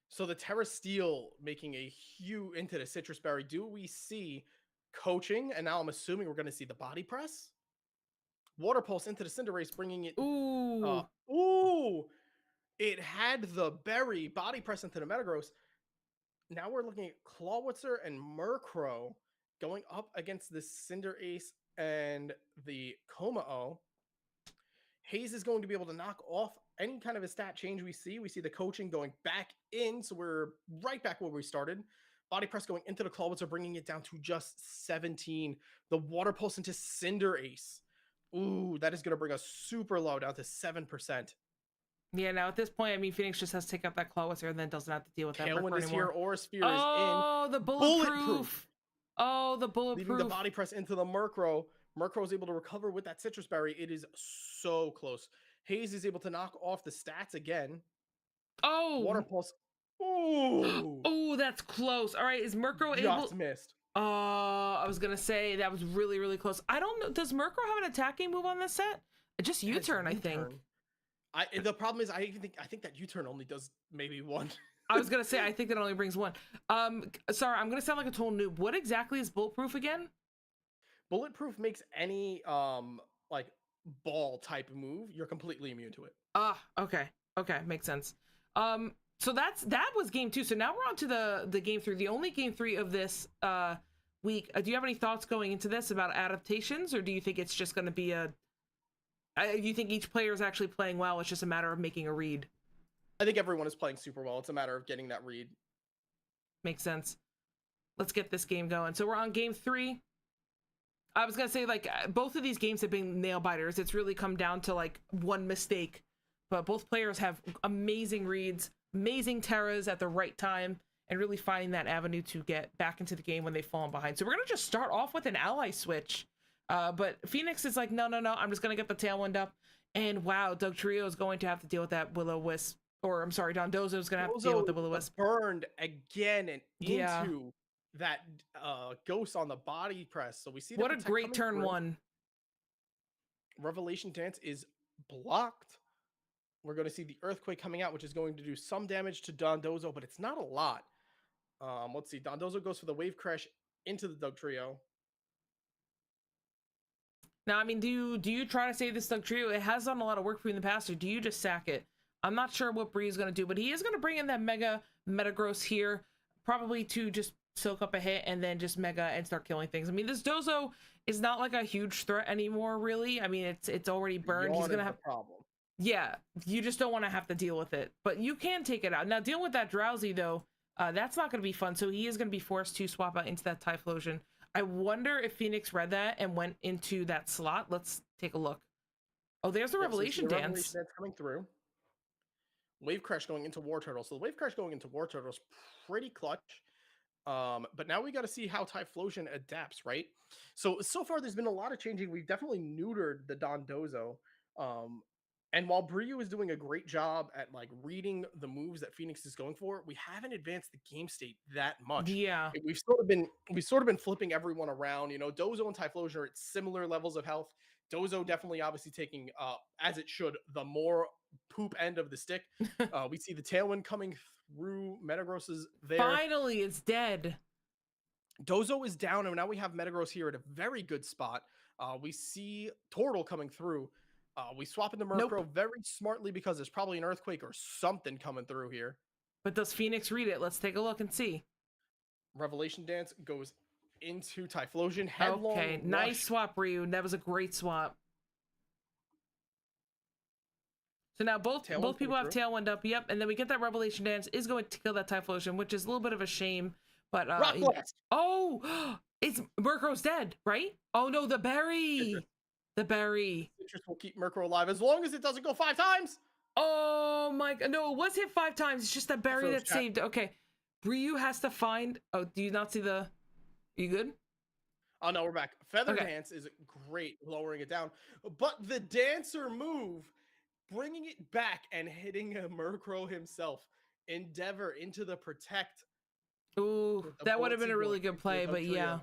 Speaker 2: So the Terra Steel making a huge into the Citrus Berry. Do we see coaching? And now I'm assuming we're going to see the Body Press? Water Pulse into the Cinderace, bringing it.
Speaker 1: Ooh.
Speaker 2: Ooh. It had the berry body press into the Metagross. Now we're looking at Clawitzer and Murkrow going up against the Cinder Ace and the Komao. Hayes is going to be able to knock off any kind of a stat change we see. We see the coaching going back in, so we're right back where we started. Body press going into the Clawitzer, bringing it down to just 17. The Water Pulse into Cinder Ace. Ooh, that is going to bring us super low down to 7%.
Speaker 1: Yeah, now at this point, I mean, Phoenix just has to take out that Clawitzer and then doesn't have to deal with that
Speaker 2: Tailwind
Speaker 1: Murkrow
Speaker 2: is here,
Speaker 1: anymore.
Speaker 2: Aura Sphere is in.
Speaker 1: Oh, the bulletproof. Oh, the bulletproof.
Speaker 2: Leaving the body press into the Murkrow. Murkrow is able to recover with that Citrus Berry. It is so close. Hayes is able to knock off the stats again.
Speaker 1: Oh!
Speaker 2: Water Pulse. Ooh!
Speaker 1: Oh, that's close. All right, is Murkrow able...
Speaker 2: Just missed.
Speaker 1: I was gonna say that was really, really close. I don't know. Does Murkrow have an attacking move on this set? Just U-turn, I think.
Speaker 2: The problem is, I think that U-turn only does maybe one.
Speaker 1: I was gonna say I think that only brings one. Sorry, I'm gonna sound like a total noob. What exactly is bulletproof again?
Speaker 2: Bulletproof makes any like ball type move, you're completely immune to it.
Speaker 1: Okay, makes sense. So that was game 2. So now we're on to the game 3, the only game 3 of this week. Do you have any thoughts going into this about adaptations, or do you think it's just going to be you think each player is actually playing well? It's just a matter of making a read.
Speaker 2: I think everyone is playing super well. It's a matter of getting that read.
Speaker 1: Makes sense. Let's get this game going. So we're on game 3. I was gonna say, like, both of these games have been nail biters. It's really come down to like one mistake, but both players have amazing reads, amazing terras at the right time, and really finding that avenue to get back into the game when they've fallen behind. So we're gonna just start off with an ally switch. But Phoenix is like, no, I'm just gonna get the Tailwind up. And wow, Dugtrio is going to have to deal with that Will-O-Wisp. Or I'm sorry, Dondozo is gonna have to deal with the Will-O-Wisp.
Speaker 2: Burned again and into that ghost on the body press. So we see
Speaker 1: what a great turn 1.
Speaker 2: Revelation Dance is blocked. We're going to see the Earthquake coming out, which is going to do some damage to Dondozo, but it's not a lot. Let's see. Dondozo goes for the Wave Crash into the Dugtrio.
Speaker 1: Now, I mean, do you try to save this Dugtrio? It has done a lot of work for you in the past, or do you just sack it? I'm not sure what Bree is going to do, but he is going to bring in that Mega Metagross here, probably to just soak up a hit and then just Mega and start killing things. I mean, this Dozo is not like a huge threat anymore, really. I mean, it's already burned. He's gonna have
Speaker 2: a problem.
Speaker 1: Yeah, you just don't want to have to deal with it, but you can take it out. Now, dealing with that Drowsy though, that's not going to be fun. So he is going to be forced to swap out into that Typhlosion. I wonder if Phoenix read that and went into that slot. Let's take a look. Oh, there's the Revelation Dance.
Speaker 2: Revelation Dance coming through. Wave Crash going into War Turtle. So the Wave Crash going into War Turtle is pretty clutch. But now we got to see how Typhlosion adapts, right? So far there's been a lot of changing. We've definitely neutered the Dondozo. And while Bryu is doing a great job at like reading the moves that Phoenix is going for, we haven't advanced the game state that much.
Speaker 1: Yeah,
Speaker 2: we've sort of been flipping everyone around. You know, Dozo and Typhlosion are at similar levels of health. Dozo definitely obviously taking, as it should, the more poop end of the stick. We see the Tailwind coming through. Metagross is there.
Speaker 1: Finally, it's dead.
Speaker 2: Dozo is down, and now we have Metagross here at a very good spot. We see Tortle coming through. We swap in the Murkrow very smartly because there's probably an Earthquake or something coming through here.
Speaker 1: But does Phoenix read it? Let's take a look and see.
Speaker 2: Revelation Dance goes into Typhlosion. Headlong
Speaker 1: okay, nice swap, Ryu. That was a great swap. So now both people have Tailwind up. Yep, and then we get that Revelation Dance is going to kill that Typhlosion, which is a little bit of a shame. But
Speaker 2: Rock Blast.
Speaker 1: Oh, it's Murkrow's dead, right? Oh no, the berry. The berry.
Speaker 2: Citrus will keep Murkrow alive as long as it doesn't go 5 times.
Speaker 1: Oh my god. No, it was hit 5 times. It's just that berry that saved. Okay. Ryu has to find. Oh, do you not see the. Are you good?
Speaker 2: Oh no, we're back. Feather Dance is great, lowering it down. But the Dancer move, bringing it back and hitting a Murkrow himself. Endeavor into the Protect.
Speaker 1: Ooh, that would have been a really good play, but yeah.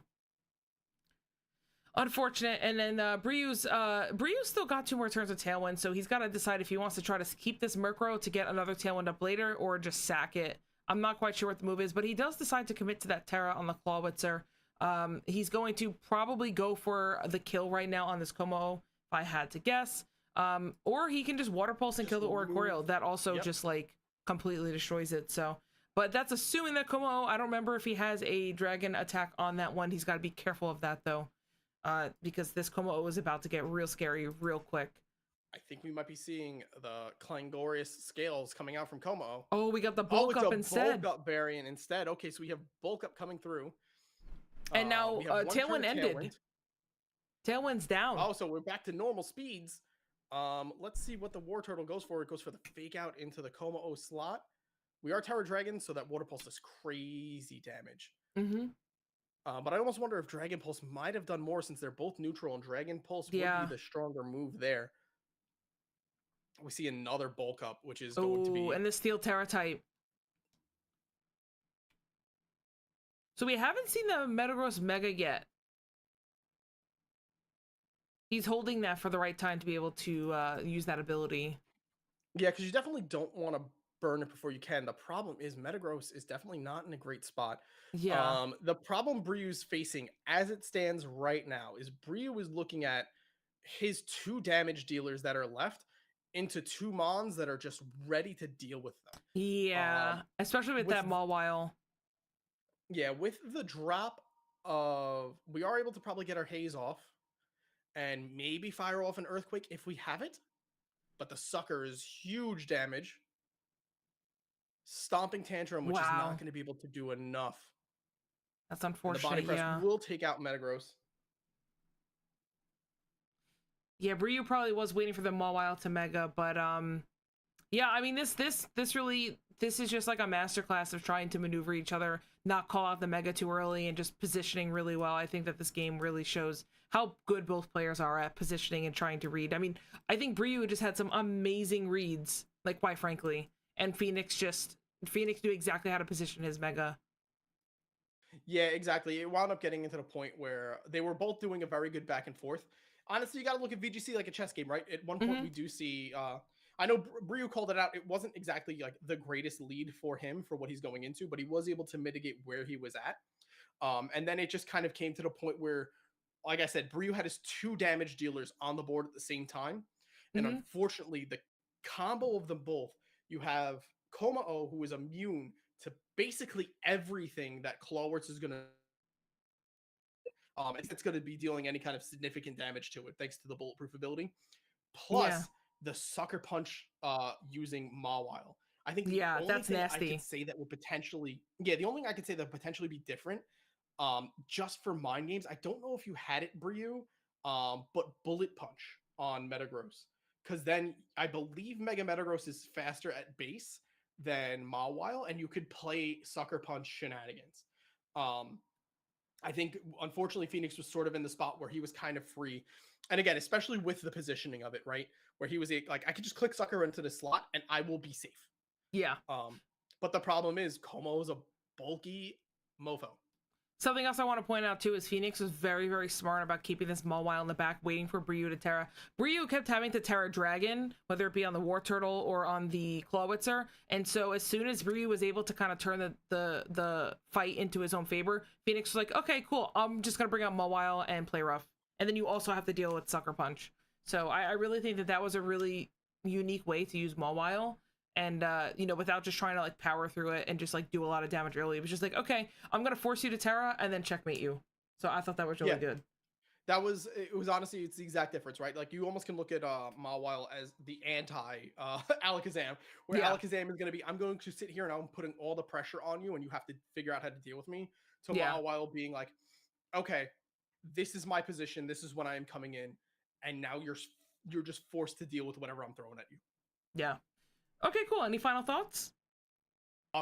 Speaker 1: Unfortunate. And then Bryu's still got 2 more turns of Tailwind, so he's got to decide if he wants to try to keep this Murkrow to get another Tailwind up later or just sack it. I'm not quite sure what the move is, but he does decide to commit to that Terra on the Clawitzer. He's going to probably go for the kill right now on this Como, if I had to guess. Or he can just water pulse and
Speaker 2: Just
Speaker 1: kill the Oricorio.
Speaker 2: move.
Speaker 1: That also
Speaker 2: Yep.
Speaker 1: just like completely destroys it. So, but that's assuming that Como, I don't remember if he has a dragon attack on that one. He's got to be careful of that though, because this Como is about to get real scary real quick.
Speaker 2: I think we might be seeing the Clangorious scales coming out from Como.
Speaker 1: Oh, we got the
Speaker 2: Oh,
Speaker 1: bulk
Speaker 2: it's
Speaker 1: up
Speaker 2: a
Speaker 1: instead.
Speaker 2: bulk up variant instead. Okay, so we have bulk up coming through.
Speaker 1: And now
Speaker 2: We have one turn
Speaker 1: Tailwind
Speaker 2: of
Speaker 1: ended.
Speaker 2: Tailwind.
Speaker 1: Tailwind's down.
Speaker 2: Oh, so we're back to normal speeds. Let's see what the War Turtle goes for. It goes for the fake out into the Como slot. We are Terra Dragon, so that Water Pulse does crazy damage.
Speaker 1: Mm-hmm.
Speaker 2: But I almost wonder if Dragon Pulse might have done more since they're both neutral, and Dragon Pulse would
Speaker 1: Yeah.
Speaker 2: be the stronger move there. We see another bulk up, which is going to be...
Speaker 1: and the Steel Terra type. So we haven't seen the Metagross Mega yet. He's holding that for the right time to be able to use that ability.
Speaker 2: Yeah, because you definitely don't want to burn it before you can. The problem is Metagross is definitely not in a great spot.
Speaker 1: Yeah.
Speaker 2: The problem Bryu's facing as it stands right now is Bryu is looking at his 2 damage dealers that are left into 2 Mons that are just ready to deal with them.
Speaker 1: Yeah. Especially with that Mawile.
Speaker 2: Yeah, with the drop of... We are able to probably get our Haze off and maybe fire off an Earthquake if we have it. But the Sucker is huge damage. Stomping Tantrum, which is not going to be able to do enough.
Speaker 1: That's unfortunate.
Speaker 2: And the Body Press will take out Metagross.
Speaker 1: Yeah, Bryu probably was waiting for the Mawile to Mega, but yeah, I mean this is just like a masterclass of trying to maneuver each other, not call out the Mega too early, and just positioning really well. I think that this game really shows how good both players are at positioning and trying to read. I mean, I think Bryu just had some amazing reads, like quite frankly, and Phoenix knew exactly how to position his Mega.
Speaker 2: Yeah, exactly. It wound up getting into the point where they were both doing a very good back and forth. Honestly, you got to look at VGC like a chess game, right? At one point, we do see... I know Bryu called it out. It wasn't exactly like the greatest lead for him for what he's going into, but he was able to mitigate where he was at. And then it just kind of came to the point where, like I said, Bryu had his 2 damage dealers on the board at the same time. And unfortunately, the combo of them both, you have Komao, who is immune to basically everything that Clawworks is going to... it's going to be dealing any kind of significant damage to it, thanks to the bulletproof ability. Plus, the Sucker Punch using Mawile. I think the only
Speaker 1: that's
Speaker 2: thing
Speaker 1: nasty.
Speaker 2: I could say that would potentially... Yeah, the only thing I could say that would potentially be different, just for mind games, I don't know if you had it, Bryu, but Bullet Punch on Metagross. Because then I believe Mega Metagross is faster at base than Mawile, and you could play Sucker Punch shenanigans. I think, unfortunately, Phoenix was sort of in the spot where he was kind of free. And again, especially with the positioning of it, right? Where he was like, I could just click Sucker into the slot and I will be safe.
Speaker 1: Yeah.
Speaker 2: But the problem is Como is a bulky mofo.
Speaker 1: Something else I want to point out too is Phoenix was very, very smart about keeping this Mawile in the back, waiting for Bryu to Terra. Bryu kept having to Terra Dragon, whether it be on the War Turtle or on the Clawitzer. And so as soon as Bryu was able to kind of turn the fight into his own favor, Phoenix was like, okay, cool, I'm just going to bring out Mawile and play rough. And then you also have to deal with Sucker Punch. So I really think that was a really unique way to use Mawile. And, without just trying to, like, power through it and just, like, do a lot of damage early. It was just like, okay, I'm going to force you to Terra and then checkmate you. So I thought that was really good.
Speaker 2: It was honestly, it's the exact difference, right? Like, you almost can look at Mawile as the anti-Alakazam, where Alakazam is going to be, I'm going to sit here and I'm putting all the pressure on you and you have to figure out how to deal with me. So Mawile being like, okay, this is my position. This is when I am coming in. And now you're just forced to deal with whatever I'm throwing at you.
Speaker 1: Yeah. Okay, cool. Any final thoughts?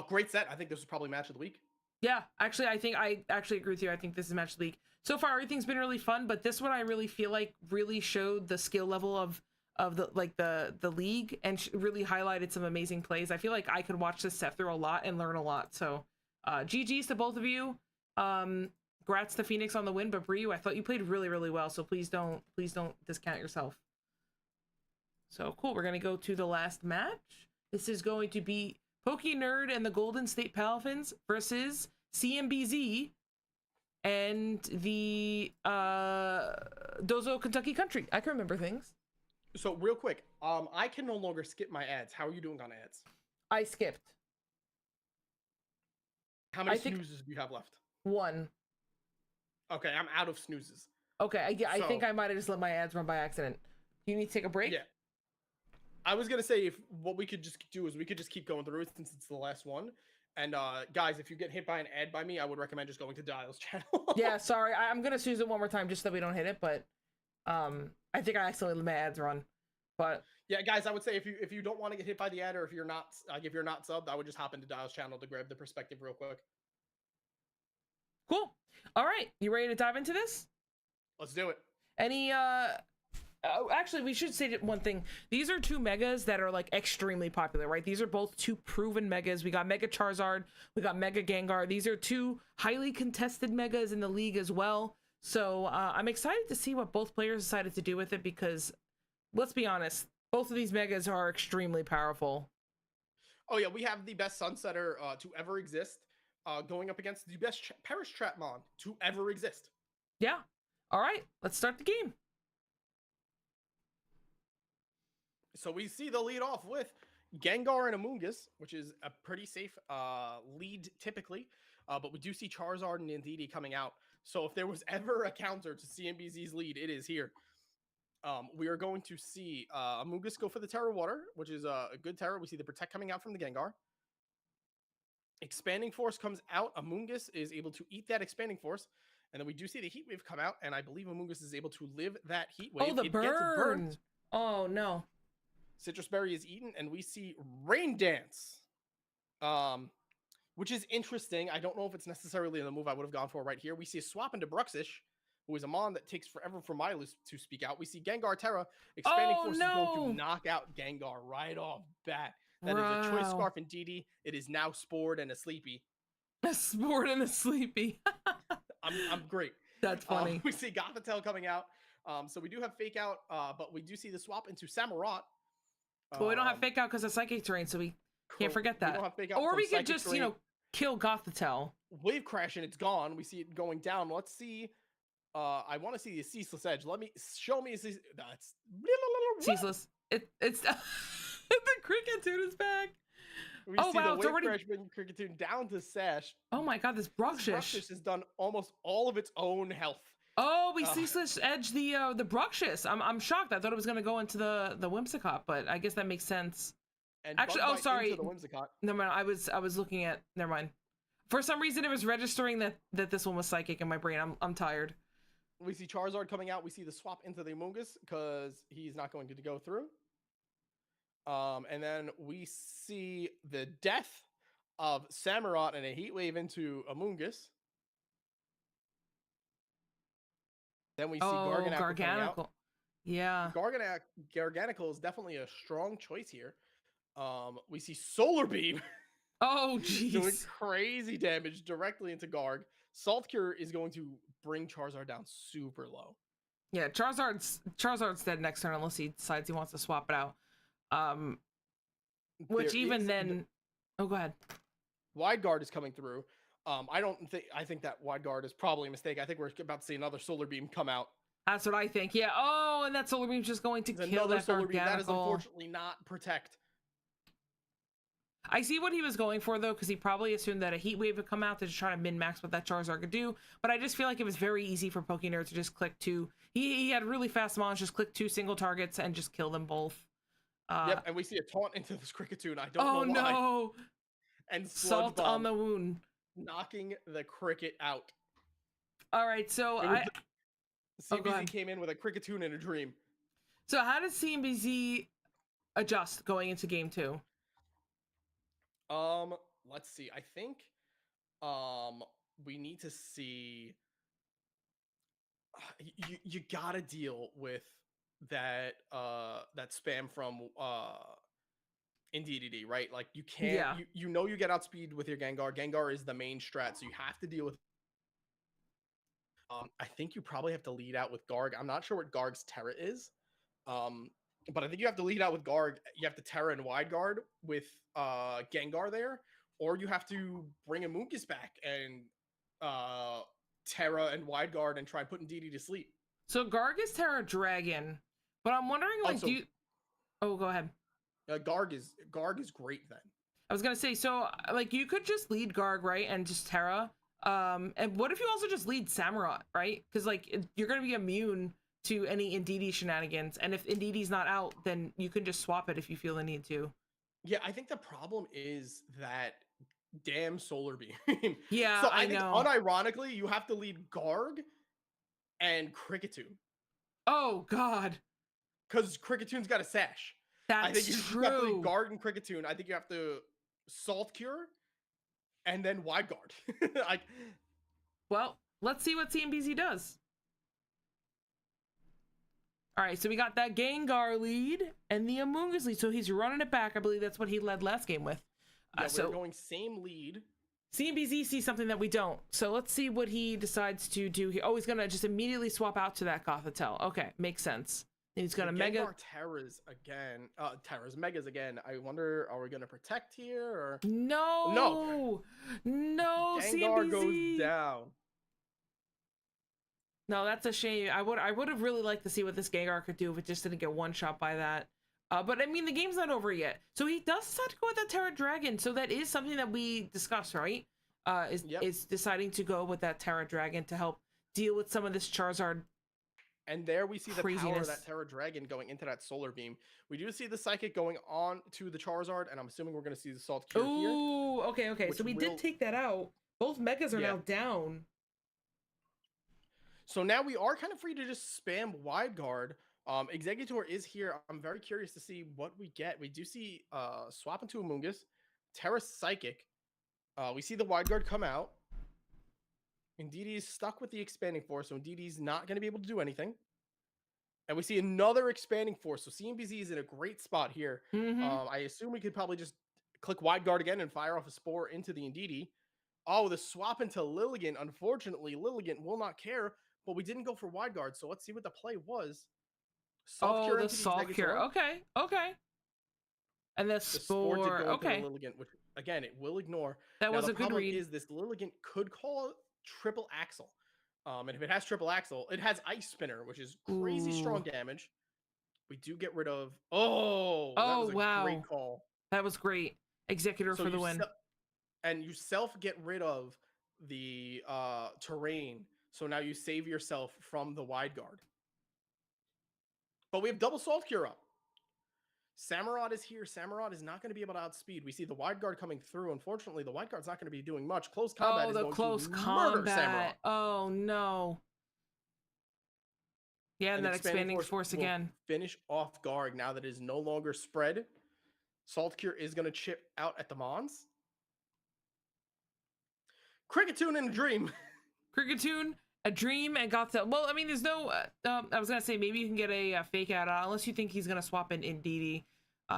Speaker 2: Great set. I think this was probably match of the week.
Speaker 1: Yeah, actually, I actually agree with you. I think this is match of the week. So far, everything's been really fun, but this one I really feel like really showed the skill level of the league and really highlighted some amazing plays. I feel like I could watch this set through a lot and learn a lot. So, GG's to both of you. Congrats to Phoenix on the win, but Bryu, I thought you played really, really well. So please don't discount yourself. So cool. We're gonna go to the last match. This is going to be PokeNerd and the Golden State Palafins versus CMBZ and the Dozo Kentucky Country. I can remember things.
Speaker 2: So real quick, I can no longer skip my ads. How are you doing on ads?
Speaker 1: I skipped.
Speaker 2: How many
Speaker 1: I think
Speaker 2: snoozes do you have left?
Speaker 1: one.
Speaker 2: Okay, I'm out of snoozes.
Speaker 1: Okay, I think
Speaker 2: So
Speaker 1: I might have just let my ads run by accident. Do you need to take a break?
Speaker 2: yeah, I was gonna say if what we could just do is we could just keep going through it since it's the last one. And guys, if you get hit by an ad by me, I would recommend just going to Dial's channel.
Speaker 1: Yeah, sorry. I'm gonna snooze it one more time just so that we don't hit it, but I think I accidentally let my ads run. But
Speaker 2: yeah, guys, I would say if you don't want to get hit by the ad or if you're not subbed, I would just hop into Dial's channel to grab the perspective real quick.
Speaker 1: cool. All right, you ready to dive into this?
Speaker 2: Let's do it.
Speaker 1: Any oh, actually, we should say one thing. These are two megas that are like extremely popular, right? These are both two proven megas. We got Mega Charizard, we got Mega Gengar. These are two highly contested megas in the league as well. So I'm excited to see what both players decided to do with it because, let's be honest, both of these megas are extremely powerful.
Speaker 2: Oh yeah, we have the best Sunsetter to ever exist, going up against the best Perish Trapmon to ever exist.
Speaker 1: Yeah. All right, let's start the game.
Speaker 2: So we see the lead off with Gengar and Amoonguss, which is a pretty safe lead typically. But we do see Charizard and Indeedee coming out. So if there was ever a counter to CMBZ's lead, it is here. We are going to see Amoonguss go for the Terra Water, which is a good Terra. We see the Protect coming out from the Gengar. Expanding Force comes out. Amoonguss is able to eat that Expanding Force. And then we do see the Heat Wave come out. And I believe Amoonguss is able to live that Heat Wave.
Speaker 1: Oh, the burn. Oh, no.
Speaker 2: Citrus Berry is eaten, and we see Rain Dance, which is interesting. I don't know if it's necessarily the move I would have gone for right here. We see a swap into Bruxish, who is a mon that takes forever for Milus to speak out. We see Gengar Terra. Expanding Force is going to knock out Gengar right off bat. That is a Choice Scarf and DD. It is now Spored and a Sleepy.
Speaker 1: A Spored and a Sleepy.
Speaker 2: I'm great.
Speaker 1: That's funny.
Speaker 2: We see Gothitelle coming out. So we do have Fake Out, but we do see the swap into Samurott.
Speaker 1: But we don't have Fake Out because of Psychic Terrain, so we can't forget that. Or we could just,
Speaker 2: terrain.
Speaker 1: Kill Gothitelle.
Speaker 2: Wave Crash and it's gone. We see it going down. Let's see. I want to see the Ceaseless Edge. Show me a That's
Speaker 1: Ceaseless. It's the Cricketune is back.
Speaker 2: We see the Wave Crash bring Cricketune down to Sash.
Speaker 1: Oh my god, this Bruxish
Speaker 2: has done almost all of its own health.
Speaker 1: Oh, we Ceaseless Edge the Bruxish. I'm shocked. I thought it was gonna go into the Whimsicott, but I guess that makes sense.
Speaker 2: And
Speaker 1: actually, oh sorry.
Speaker 2: The Whimsicott.
Speaker 1: Never mind. I was looking at. Never mind. For some reason, it was registering that this one was Psychic in my brain. I'm tired.
Speaker 2: We see Charizard coming out. We see the swap into the Amoonguss because he's not going to go through. And then we see the death of Samurott and a Heat Wave into Amoonguss. Then we see Garganicle.
Speaker 1: Yeah.
Speaker 2: Garganicle is definitely a strong choice here. We see Solar Beam.
Speaker 1: Oh, jeez.
Speaker 2: Doing crazy damage directly into Garg. Salt Cure is going to bring Charizard down super low.
Speaker 1: Yeah, Charizard's dead next turn unless he decides he wants to swap it out. Which even then... Oh, go ahead.
Speaker 2: Wide Guard is coming through. I think that Wide Guard is probably a mistake. I think we're about to see another Solar Beam come out.
Speaker 1: That's what I think. Yeah. Oh, and that Solar Beam's just going to kill that Solar Beam.
Speaker 2: That is unfortunately not Protect.
Speaker 1: I see what he was going for though, because he probably assumed that a Heat Wave would come out to just try to min-max what that Charizard could do. But I just feel like it was very easy for PokéNerd to just click two. He had really fast mons, just click two single targets and just kill them both.
Speaker 2: Yep, and we see a taunt into this Cricketune. I don't know why.
Speaker 1: Oh no!
Speaker 2: And
Speaker 1: Salt on the wound,
Speaker 2: knocking the Cricket out.
Speaker 1: All right, so
Speaker 2: CBZ came in with a Cricketune in a dream.
Speaker 1: So how does CBZ adjust going into game 2?
Speaker 2: Let's see. I think we need to see you gotta deal with that that spam from Indeedee, right? Like you can't you get outspeed with your Gengar. Gengar is the main strat, so you have to deal with I think you probably have to lead out with Garg. I'm not sure what Garg's Terra is. But I think you have to lead out with Garg. You have to Terra and Wide Guard with Gengar there, or you have to bring a Amoonguss back and Terra and Wide Guard and try putting DD to sleep.
Speaker 1: So Garg is Terra Dragon, But I'm wondering, like, do
Speaker 2: Also,
Speaker 1: you? Oh, go ahead.
Speaker 2: Garg is great then.
Speaker 1: I was gonna say, so like you could just lead Garg, right, and just Terra. And what if you also just lead Samurott, right? Because like you're gonna be immune to any Indeedee shenanigans, and if Indeedee's not out, then you can just swap it if you feel the need to.
Speaker 2: Yeah, I think the problem is that damn solar beam.
Speaker 1: Yeah,
Speaker 2: So
Speaker 1: I
Speaker 2: I think
Speaker 1: know.
Speaker 2: unironically, you have to lead Garg and Cricketune
Speaker 1: Oh God,
Speaker 2: because Cricketune got a sash. I think
Speaker 1: that's
Speaker 2: you just have to lead
Speaker 1: true.
Speaker 2: Garg and Cricketune. I think you have to Salt Cure and then Wide Guard. Like,
Speaker 1: Well, let's see what CMBZ does. All right, so we got that Gengar lead and the Amoonguss lead. So he's running it back. I believe that's what he led last game with.
Speaker 2: yeah,
Speaker 1: So
Speaker 2: we're going same lead.
Speaker 1: CMBZ sees something that we don't. So let's see what he decides to do here. Oh, he's going to just immediately swap out to that Gothitelle. Okay, makes sense. He's going to Mega...
Speaker 2: Gengar Terras again. Terras, Megas again. I wonder, are we going to protect here or...
Speaker 1: No!
Speaker 2: No!
Speaker 1: No,
Speaker 2: Gengar
Speaker 1: CMBZ!
Speaker 2: goes down.
Speaker 1: No, that's a shame. I would have really liked to see what this Gengar could do if it just didn't get one shot by that. But I mean, the game's not over yet. So he does decide to go with that Terra Dragon. So that is something that we discussed, right? Is deciding to go with that Terra Dragon to help deal with some of this Charizard.
Speaker 2: And there we see the power
Speaker 1: Craziness.
Speaker 2: of that Terra Dragon going into that Solar Beam. We do see the Psychic going on to the Charizard, and I'm assuming we're going to see the Salt Cure here.
Speaker 1: Ooh, okay. So we did take that out. Both Megas are now down.
Speaker 2: So now we are kind of free to just spam Wide Guard. Executor is here. I'm very curious to see what we get. We do see swap into Amoonguss, Terra Psychic. We see the Wide Guard come out. Indeedee is stuck with the Expanding Force, so Indeedee's not going to be able to do anything. And we see another Expanding Force. So CMBZ is in a great spot here. I assume we could probably just click Wide Guard again and fire off a Spore into the Indeedee. Oh, the swap into Lilligant. Unfortunately, Lilligant will not care, but we didn't go for Wide Guard, so let's see what the play was.
Speaker 1: Salt Cure the Salt Cure. Okay. And the Spore
Speaker 2: did go
Speaker 1: okay.
Speaker 2: into the Lilligant, which, again, it will ignore.
Speaker 1: That
Speaker 2: now,
Speaker 1: was
Speaker 2: the
Speaker 1: a good
Speaker 2: problem
Speaker 1: read.
Speaker 2: is this Lilligant could call Triple Axle. And if it has Triple Axle, it has Ice Spinner, which is crazy strong damage. We do get rid of... Oh, that was a great call.
Speaker 1: That was great. Executor for the win.
Speaker 2: And you self get rid of the terrain. So now you save yourself from the Wide Guard. But we have double Salt Cure up. Samurott is here. Samurott is not going to be able to outspeed. We see the Wide Guard coming through. Unfortunately, the Wide Guard's not going to be doing much. Close combat is going to murder Samurott.
Speaker 1: Oh, no. Yeah, and that Expanding Force again.
Speaker 2: Finish off Garg now that it is no longer spread. Salt Cure is going to chip out at the Mons. Cricketune and a Dream.
Speaker 1: Cricketune, a Dream, and Gothitelle. Well, I mean, there's no... I was going to say, maybe you can get a fake out, unless you think he's going to swap in Indeedee.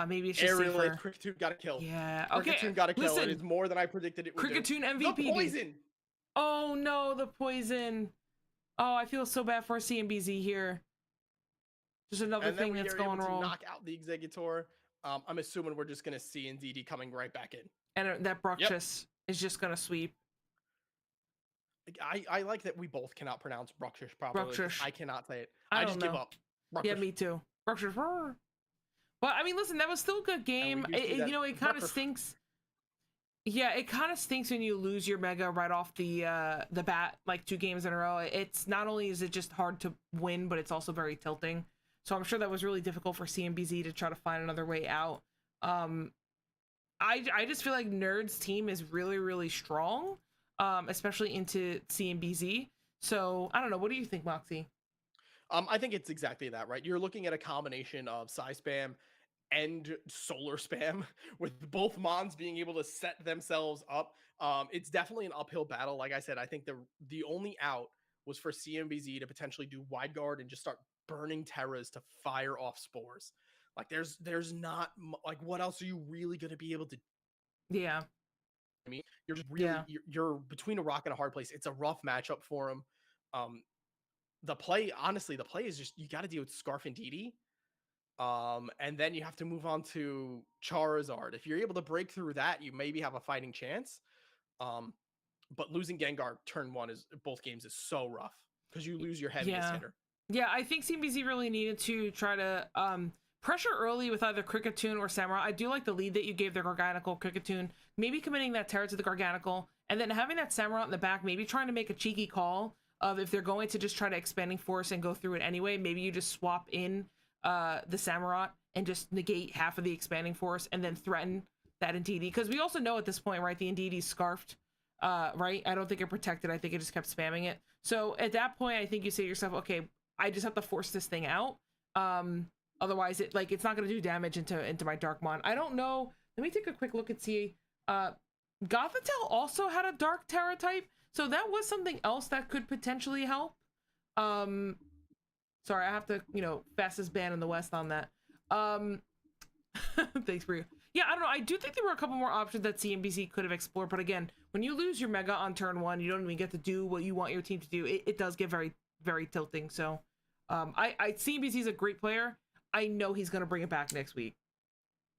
Speaker 1: Maybe it's just safer.
Speaker 2: Cricketune got a kill.
Speaker 1: Yeah, okay.
Speaker 2: Cricketune got a kill. Listen, it is more than I predicted it would
Speaker 1: Cricketune
Speaker 2: do.
Speaker 1: MVP.
Speaker 2: The poison!
Speaker 1: Oh, no, the poison. Oh, I feel so bad for CMBZ here. Just another thing that's going wrong.
Speaker 2: Knock out the Executor. I'm assuming we're just going to see Indeedee coming right back in.
Speaker 1: And that Bruxish is just going to sweep.
Speaker 2: I like that we both cannot pronounce Bruxish properly.
Speaker 1: Bruxish.
Speaker 2: I cannot say it. I just give up.
Speaker 1: Bruxish. Yeah, me too. Bruxish. But I mean, listen, that was still a good game. You know, it kind of stinks. Yeah, it kind of stinks when you lose your Mega right off the bat, like 2 games in a row. It's not only is it just hard to win, but it's also very tilting. So I'm sure that was really difficult for CMBZ to try to find another way out. I just feel like Nerd's team is really, really strong, especially into CMBZ. So I don't know. What do you think, Moxie?
Speaker 2: I think it's exactly that, right? You're looking at a combination of Psy Spam and Solar Spam, with both Mons being able to set themselves up. It's definitely an uphill battle. Like I said, I think the only out was for CMBZ to potentially do Wide Guard and just start burning Terras to fire off Spores. Like there's not like, what else are you really going to be able to?
Speaker 1: Yeah.
Speaker 2: I mean, you're just really you're between a rock and a hard place. It's a rough matchup for him. The play is just, you got to deal with Scarf and Indeedee. And then you have to move on to Charizard. If you're able to break through that, you maybe have a fighting chance. But losing Gengar turn 1 is both games is so rough because you lose your heaviest hitter.
Speaker 1: Yeah, I think CBZ really needed to try to pressure early with either Cricketune or Samurai. I do like the lead that you gave the Garganical Cricketune, maybe committing that Terra to the Garganical, and then having that Samurai in the back, maybe trying to make a cheeky call of if they're going to just try to Expanding Force and go through it anyway, maybe you just swap in the Samurai and just negate half of the Expanding Force and then threaten that Indeedee. Because we also know at this point, right, the Indeedee's scarfed, right? I don't think it protected. I think it just kept spamming it. So at that point, I think you say to yourself, okay, I just have to force this thing out. Otherwise, it's not going to do damage into my Darkmon. I don't know. Let me take a quick look and see. Gothitelle also had a Dark Terra type, so that was something else that could potentially help. Sorry, I have to, fastest ban in the West on that. Thanks, Bria. Yeah, I don't know. I do think there were a couple more options that CNBC could have explored, but again, when you lose your Mega on turn 1, you don't even get to do what you want your team to do. It does get very, very tilting. So, CNBC is a great player. I know he's going to bring it back next week.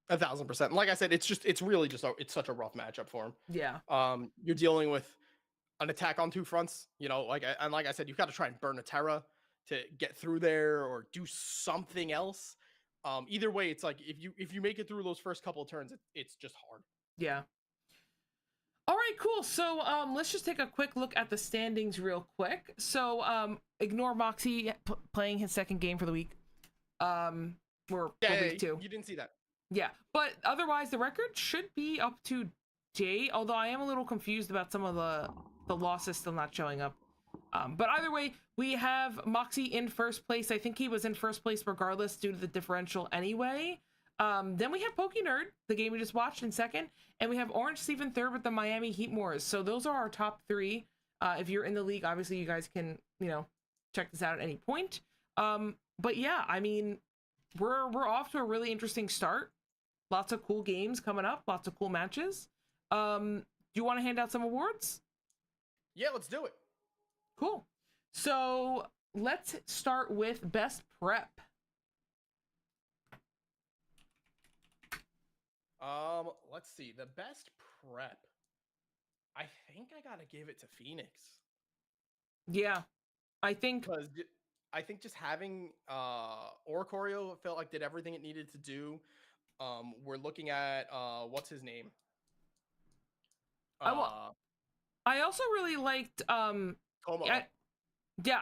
Speaker 2: 1,000%. Like I said, it's really just it's such a rough matchup for him.
Speaker 1: Yeah.
Speaker 2: You're dealing with an attack on two fronts. Like I said, you've got to try and burn a Terra to get through there or do something else. Either way, it's like if you make it through those first couple of turns, it's just hard.
Speaker 1: Yeah. All right, cool. So let's just take a quick look at the standings real quick. So ignore Moxie playing his second game for the week. For week 2.
Speaker 2: You didn't see that.
Speaker 1: Yeah, but otherwise the record should be up to date, although I am a little confused about some of the losses still not showing up. But either way, we have Moxie in first place. I think he was in first place regardless due to the differential anyway. Then we have PokeNerd, the game we just watched, in second. And we have Orange Steve in third with the Miami Heat Moors. So those are our top 3. If you're in the league, obviously you guys can, check this out at any point. But yeah, I mean, we're off to a really interesting start. Lots of cool games coming up. Lots of cool matches. Do you want to hand out some awards?
Speaker 2: Yeah, let's do it.
Speaker 1: Cool. So let's start with best prep.
Speaker 2: Let's see. The best prep. I think I gotta give it to Phoenix.
Speaker 1: Yeah, I think
Speaker 2: just having Oricorio felt like did everything it needed to do. We're looking at what's his name?
Speaker 1: I also really liked
Speaker 2: Como.
Speaker 1: I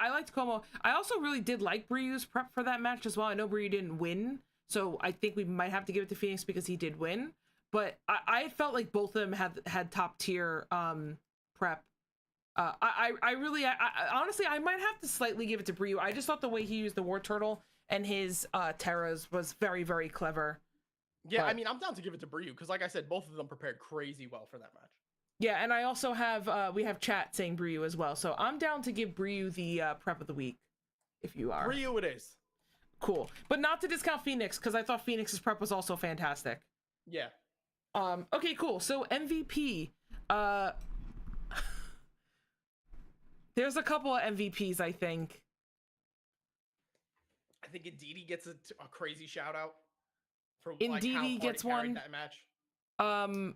Speaker 1: liked Como. I also really did like Bryu's prep for that match as well. I know Bryu didn't win, so I think we might have to give it to Phoenix because he did win. But I felt like both of them had top tier prep. I honestly I might have to slightly give it to Bryu. I just thought the way he used the War Turtle and his Terras was very, very clever.
Speaker 2: Yeah, but I mean, I'm down to give it to Bryu because, like I said, both of them prepared crazy well for that match.
Speaker 1: Yeah, and I also have we have chat saying Bryu as well, so I'm down to give Bryu the prep of the week. If you are,
Speaker 2: Bryu it is.
Speaker 1: Cool, but not to discount Phoenix because I thought Phoenix's prep was also fantastic.
Speaker 2: Yeah.
Speaker 1: Okay, cool. So MVP. There's a couple of MVPs, I think.
Speaker 2: I think Indeedee gets a crazy shout out.
Speaker 1: Indeedee gets one.
Speaker 2: That match.
Speaker 1: I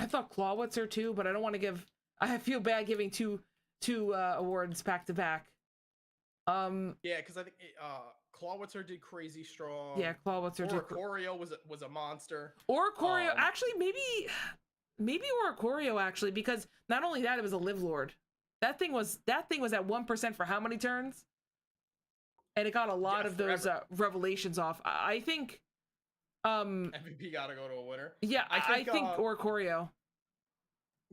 Speaker 1: thought Clawitzer too, but I don't want to give. I feel bad giving two awards back to back.
Speaker 2: Yeah, because I think Clawitzer did crazy strong.
Speaker 1: Yeah, Clawitzer did.
Speaker 2: Oricorio was a monster.
Speaker 1: Oricorio, actually, maybe Oricorio actually, because not only that, it was a Live Lord. That thing was at 1% for how many turns? And it got a lot of those revelations off. I think
Speaker 2: MVP gotta go to a winner.
Speaker 1: Yeah, I think Oricorio.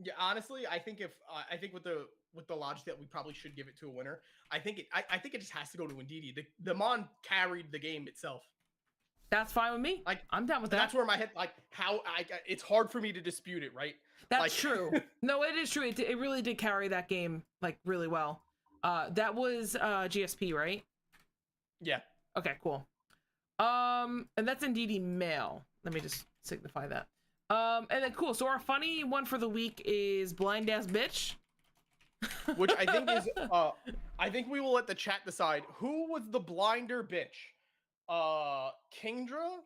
Speaker 2: Yeah, honestly, I think with the logic that we probably should give it to a winner, I think it just has to go to Indeedee. The Mon carried the game itself.
Speaker 1: That's fine with me. Like, I'm down with that.
Speaker 2: That's where my head, it's hard for me to dispute it, right?
Speaker 1: That's true. No, it is true. It really did carry that game really well. That was GSP, right?
Speaker 2: Yeah.
Speaker 1: Okay, cool. And that's Indeedee male. Let me just signify that. And then cool. So our funny one for the week is blind ass bitch.
Speaker 2: Which I think is I think we will let the chat decide who was the blinder bitch. Kingdra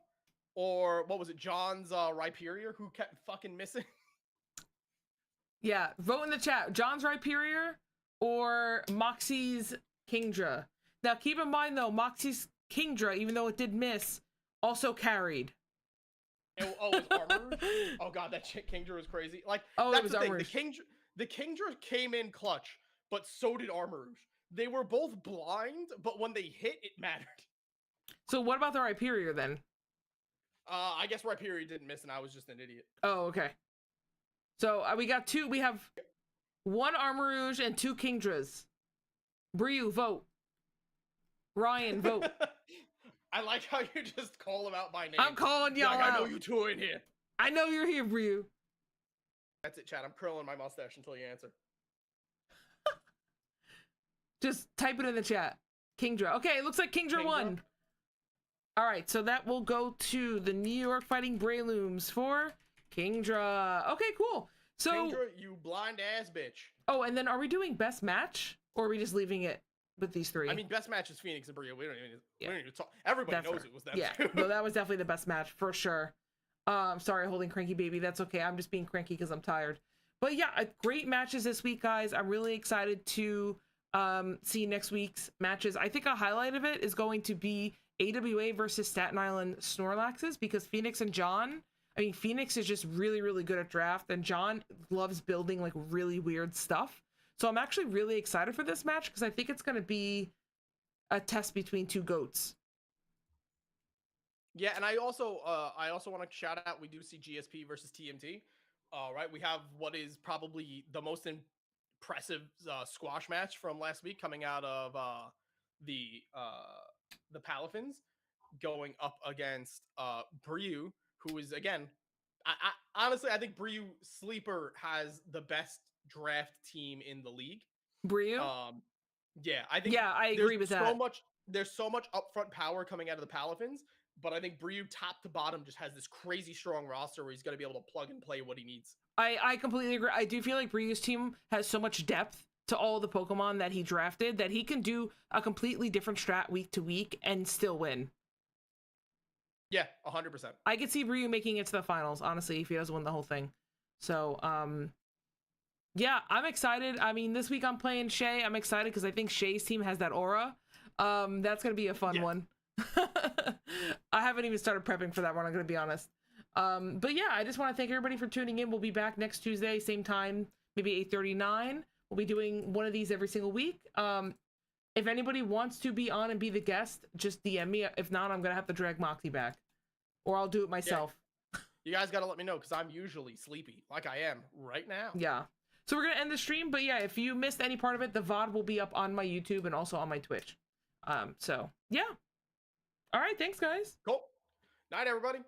Speaker 2: or what was it? John's Rhyperior who kept fucking missing.
Speaker 1: Yeah, vote in the chat. John's Rhyperior or Moxie's Kingdra. Now keep in mind though, Moxie's Kingdra, even though it did miss, also carried.
Speaker 2: Oh, it's armor. Oh god, that Kingdra was crazy. Like,
Speaker 1: Oh,
Speaker 2: that's
Speaker 1: it was
Speaker 2: the thing.
Speaker 1: Armor.
Speaker 2: The Kingdra came in clutch, but so did Armor. They were both blind, but when they hit, it mattered.
Speaker 1: So what about the Rhyperior then?
Speaker 2: I guess Rhyperior didn't miss, and I was just an idiot.
Speaker 1: Oh, okay. So we got two. We have one Armourouge and two Kingdras. Bryu, vote. Ryan, vote.
Speaker 2: I like how you just call them out by name.
Speaker 1: I'm calling y'all
Speaker 2: like,
Speaker 1: out.
Speaker 2: I know you two are in here.
Speaker 1: I know you're here, Bryu.
Speaker 2: That's it, chat. I'm curling my mustache until you answer.
Speaker 1: Just type it in the chat. Kingdra. Okay, it looks like Kingdra won. All right, so that will go to the New York Fighting Breloom for Kingdra. Okay, cool. So
Speaker 2: Kingdra, you blind ass bitch.
Speaker 1: Oh, and then are we doing best match, or are we just leaving it with these three?
Speaker 2: I mean, best match is Phoenix and Bryu. We don't even talk. Everybody
Speaker 1: That's
Speaker 2: knows
Speaker 1: fair.
Speaker 2: it was them.
Speaker 1: Yeah, no, that was definitely the best match for sure. Sorry, holding cranky baby. That's okay. I'm just being cranky because I'm tired. But yeah, great matches this week, guys. I'm really excited to see next week's matches. I think a highlight of it is going to be AWA versus Staten Island Snorlaxes, because Phoenix and John, I mean, Phoenix is just really, really good at draft, and John loves building like really weird stuff. So I'm actually really excited for this match because I think it's going to be a test between two GOATs.
Speaker 2: Yeah, and I also want to shout out, we do see GSP versus TMT. Right, we have what is probably the most impressive squash match from last week coming out of the Palafins, going up against Bryu, who is, again, I honestly, I think Bryu Sleeper has the best draft team in the league.
Speaker 1: Bryu?
Speaker 2: Yeah, I think.
Speaker 1: Yeah, I agree with that.
Speaker 2: There's so much upfront power coming out of the Palafins, but I think Bryu top to bottom just has this crazy strong roster where he's going to be able to plug and play what he needs.
Speaker 1: I completely agree. I do feel like Bryu's team has so much depth to all the Pokemon that he drafted that he can do a completely different strat week to week and still win.
Speaker 2: Yeah, 100%.
Speaker 1: I could see Bryu making it to the finals, honestly, if he doesn't win the whole thing. So, yeah, I'm excited. I mean, this week I'm playing Shay. I'm excited because I think Shay's team has that aura. That's going to be a fun one. I haven't even started prepping for that one, I'm going to be honest. But yeah, I just want to thank everybody for tuning in. We'll be back next Tuesday, same time, maybe 8:39. We'll be doing one of these every single week. If anybody wants to be on and be the guest, just DM me. If not, I'm going to have to drag Moxie back. Or I'll do it myself.
Speaker 2: Yeah. You guys got to let me know because I'm usually sleepy, like I am right now.
Speaker 1: Yeah. So we're going to end the stream. But yeah, if you missed any part of it, the VOD will be up on my YouTube and also on my Twitch. So, yeah. All right. Thanks, guys.
Speaker 2: Cool. Night, everybody.